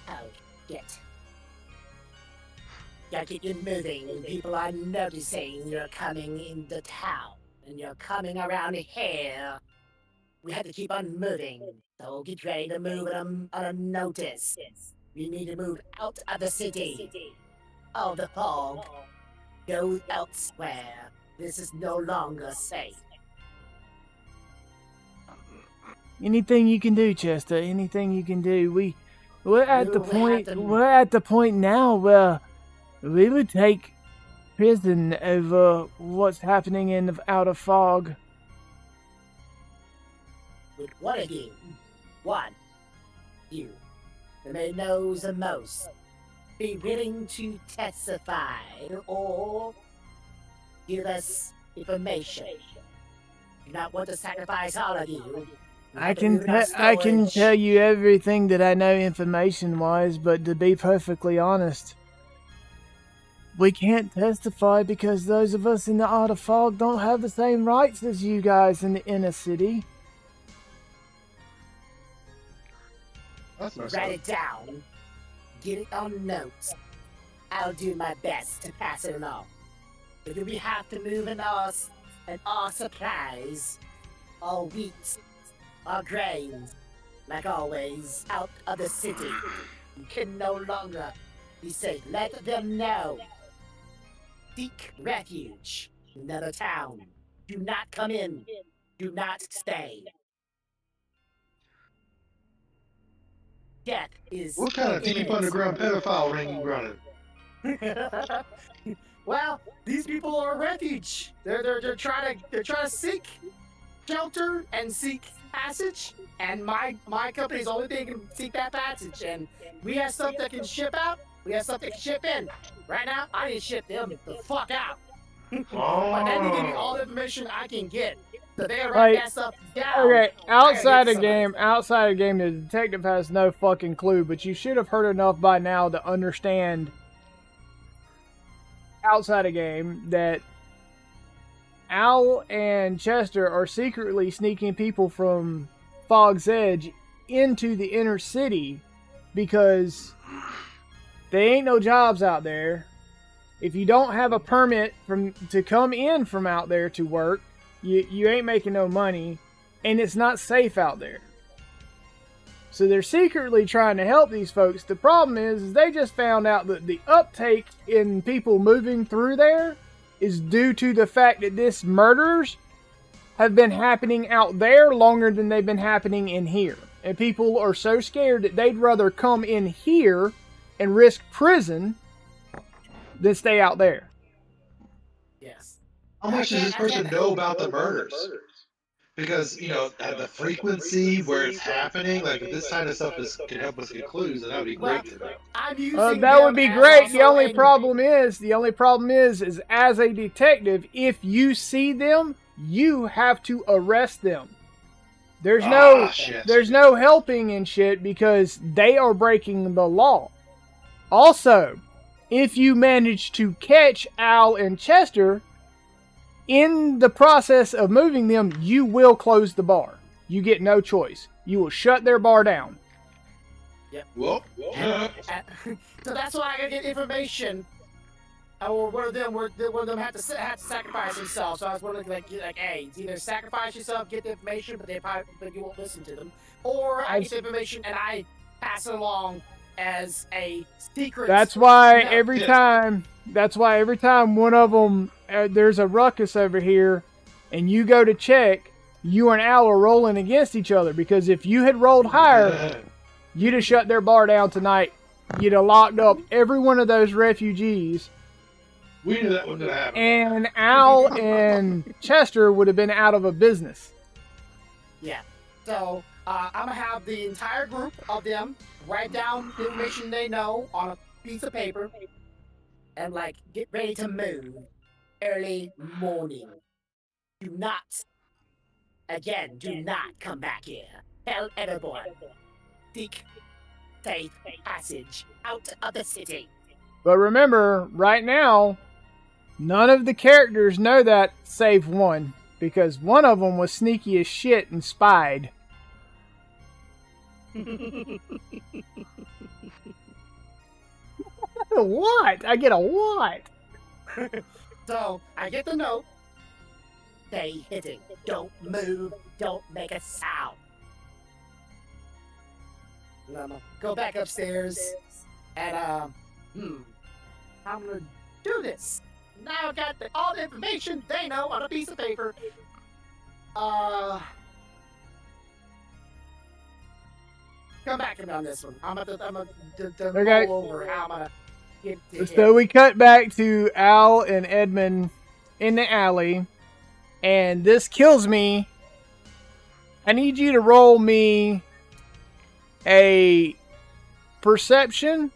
Oh, shit. Gotta get you moving. People are noticing you're coming into town. And you're coming around here. We have to keep on moving. So get ready to move unnoticed. You need to move out of the city. All the fog. Go elsewhere. This is no longer safe.
Anything you can do, Chester. Anything you can do. We're at the
You have
point.
to-
We're at the point now where we would take prison over what's happening in the outer fog.
With one of you. One. You. The man knows the most. Be willing to testify or give us information. Do not want to sacrifice all of you.
I can tell you everything that I know information-wise, but to be perfectly honest, we can't testify because those of us in the outer fog don't have the same rights as you guys in the inner city.
That's messed
Write
up.
it down. Get it on notes. I'll do my best to pass it along. But we have to move in our supplies, our wheat, our grains, like always, out of the city. You can no longer He said, let them know. Seek refuge. Another town. Do not come in. Do not stay. Death is
What kind of deep
imminent.
underground pedophile ring you running?
Well, these people are refuge. They're trying to seek shelter and seek passage. And my company's only thing can seek that passage. And we have stuff that can ship out. We have stuff that can ship in. Right now, I need to ship them the fuck out. But they need to give me all the information I can get. So they write that stuff down.
Okay, outside the game, the detective has no fucking clue, but you should have heard enough by now to understand outside the game that Al and Chester are secretly sneaking people from Fog's Edge into the inner city because there ain't no jobs out there. If you don't have a permit to come in from out there to work, you ain't making no money, and it's not safe out there. So they're secretly trying to help these folks. The problem is they just found out that the uptake in people moving through there is due to the fact that these murders have been happening out there longer than they've been happening in here. And people are so scared that they'd rather come in here and risk prison than stay out there.
Yes.
How much does this person know about the murders? Because, at the frequency where it's happening, like if this kind of stuff can help us get clues, then that would be great to know.
That would be great. The only problem is as a detective, if you see them, you have to arrest them. There's no helping and shit because they are breaking the law. Also, if you manage to catch Al and Chester, in the process of moving them, you will close the bar. You get no choice. You will shut their bar down.
Yep.
Well,
so that's why I gotta get information. Or one of them had to sacrifice themselves. So I was wondering, like, hey, it's either sacrifice yourself, get the information, but you won't listen to them, or I get the information and I pass it along as a secret.
That's why every time one of them, there's a ruckus over here, and you go to check, you and Al are rolling against each other, because if you had rolled higher, you'd have shut their bar down tonight. You'd have locked up every one of those refugees.
We knew that was going to happen.
And Al and Chester would have been out of a business.
Yeah. So, I'm going to have the entire group of them write down the information they know on a piece of paper and, get ready to move early morning. Do not come back here. Tell everyone. Seek safe passage out of the city.
But remember, right now, none of the characters know that save one, because one of them was sneaky as shit and spied. What? I get a what?
So, I get the note. Stay hidden. Don't move. Don't make a sound. And I'm gonna go back upstairs and, I'm gonna do this. Now I've got all the information they know on a piece of paper. Come back to me on this one. I'm gonna
Okay.
go over how I'm gonna get to
So we cut back to Al and Edmund in the alley, and this kills me. I need you to roll me a perception.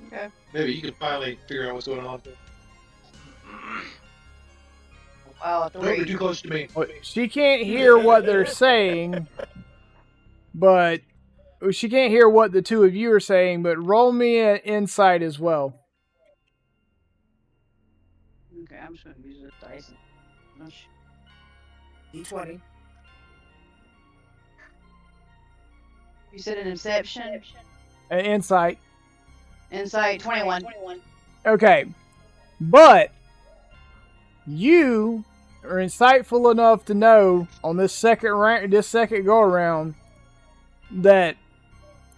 Okay.
Maybe you can finally figure out what's going on.
Wow,
Don't be
3.
too close to me.
She can't hear what they're saying, but she can't hear what the two of you are saying, but roll me an insight as well.
Okay, I'm just going to use this dice.
D20.
You said an inception?
An insight.
Insight 21.
Okay. But you are insightful enough to know on this second go around that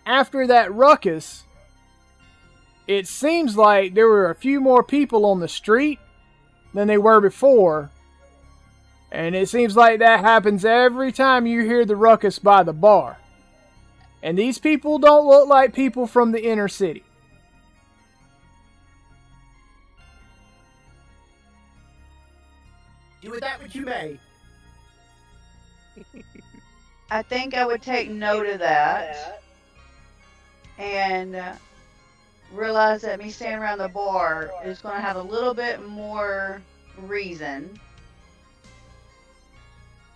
after that ruckus, it seems like there were a few more people on the street than they were before. And it seems like that happens every time you hear the ruckus by the bar. And these people don't look like people from the inner city.
Do with that what you may.
I think I would take note of that and realize that me standing around the bar is going to have a little bit more reason.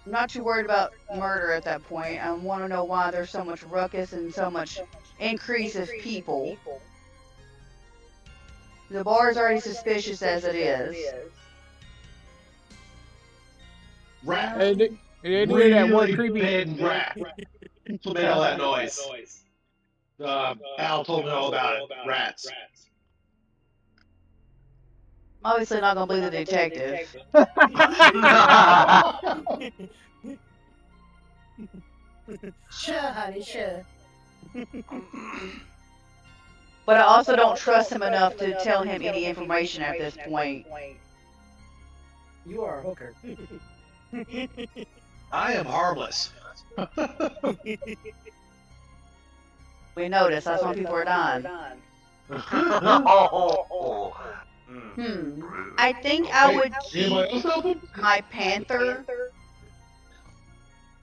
I'm not too worried about murder at that point. I want to know why there's so much ruckus and so much increase of people. The bar is already suspicious as it is.
Rat.
It did
Really
that one creepy.
bad rat. Who made all that noise? Al told me all about it. Rats.
I'm obviously not going to believe the detective.
Sure, honey, sure.
But I also don't trust him enough to tell him any information at this point.
You are a hooker.
I am harmless.
We noticed that's when people are dying. I think I would keep my panther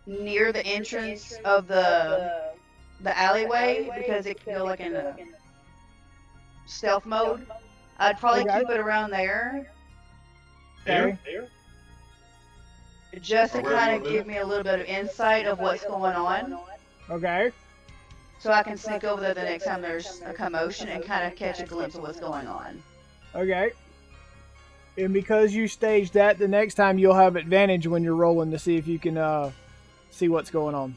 near the entrance of the alleyway because it can go like in a stealth mode. I'd probably keep it around there.
Okay.
Just to kind of give me a little bit of insight of what's going on.
Okay.
So I can sneak over there the next time there's a commotion and kind of catch a glimpse of what's going on.
Okay. And because you staged that, the next time you'll have advantage when you're rolling to see if you can see what's going on.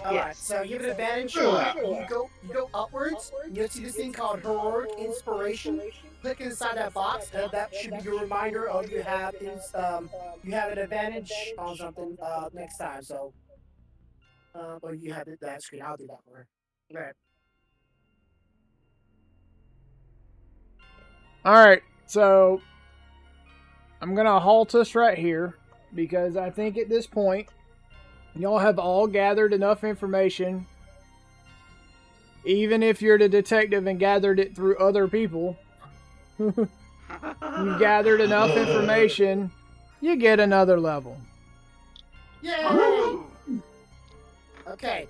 Alright, so you have an advantage. You go upwards. You'll see this thing called Heroic Inspiration. Click inside that box, and that should be your reminder of you have an advantage on something next time. So, or you have that screen. I'll do that for her. Right.
Alright, so I'm going to halt us right here because I think at this point y'all have all gathered enough information. Even if you're the detective and gathered it through other people, you've gathered enough information, you get another level.
Yay! Okay,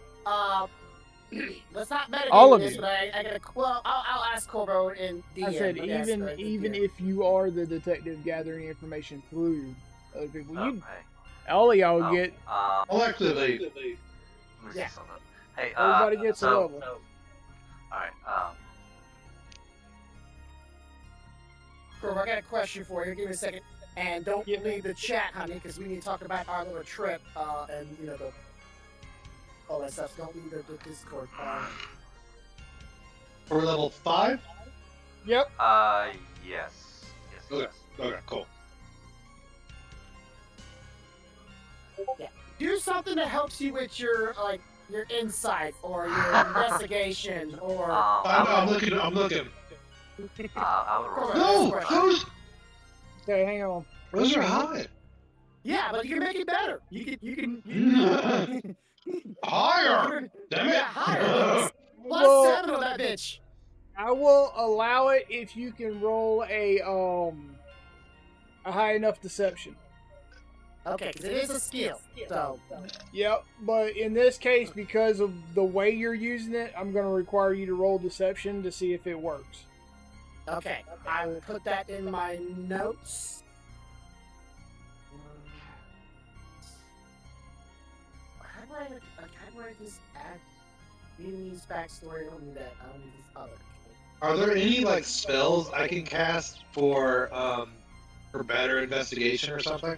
let's not meditate
All of
this,
you.
but I gotta. Well, I'll ask Corbo and the.
I said even if you are the detective gathering information through other people, all of y'all get.
Collectively.
Let me see
Yeah.
something. Hey,
Everybody gets a level.
Alright,
Corbo, I got a question for you. Give me a second, and don't leave the chat, honey, because we need to talk about our little trip and all that stuff. Don't leave the Discord.
For level 5?
Yep.
yes.
Okay. Okay, cool.
Do something that helps you with your insight or your investigation or.
I'm looking.
I would roll.
No,
Okay, hang on.
those are high.
Yeah, but you can make it better. You can
Higher. Damn it.
Yeah, higher. Plus
Well,
7 on that bitch.
I will allow it if you can roll a high enough deception.
Okay, because it is a skill. So.
Yep, but in this case, because of the way you're using it, I'm going to require you to roll deception to see if it works.
Okay, I will put that in my notes. How do I just add Vietnamese backstory? I don't need that. I don't need this other.
Are there any like spells I can cast for better investigation or something?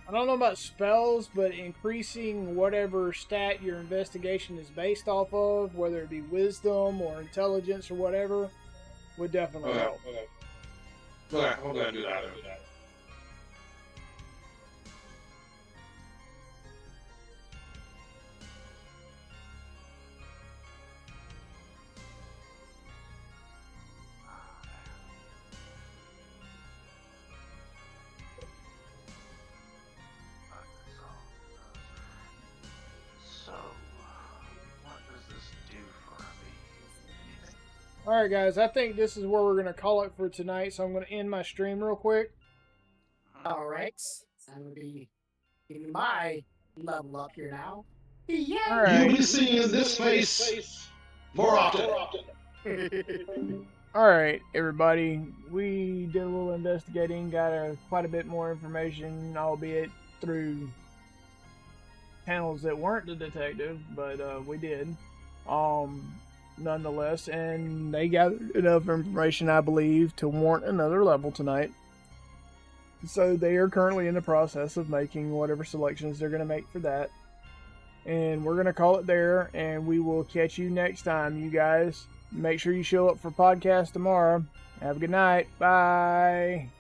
I don't know about spells, but increasing whatever stat your investigation is based off of, whether it be wisdom or intelligence or whatever, would definitely help.
Okay, I'm gonna do that.
Alright, guys, I think this is where we're going to call it for tonight, so I'm going to end my stream real quick.
All right. I'm going to be getting my level up here now. Yeah.
Alright.
You'll be seeing this face more often.
Alright, everybody. We did a little investigating, got quite a bit more information, albeit through channels that weren't the detective, but we did. Nonetheless, and they gathered enough information, I believe, to warrant another level tonight. So they are currently in the process of making whatever selections they're going to make for that. And we're going to call it there, and we will catch you next time, you guys. Make sure you show up for podcast tomorrow. Have a good night. Bye.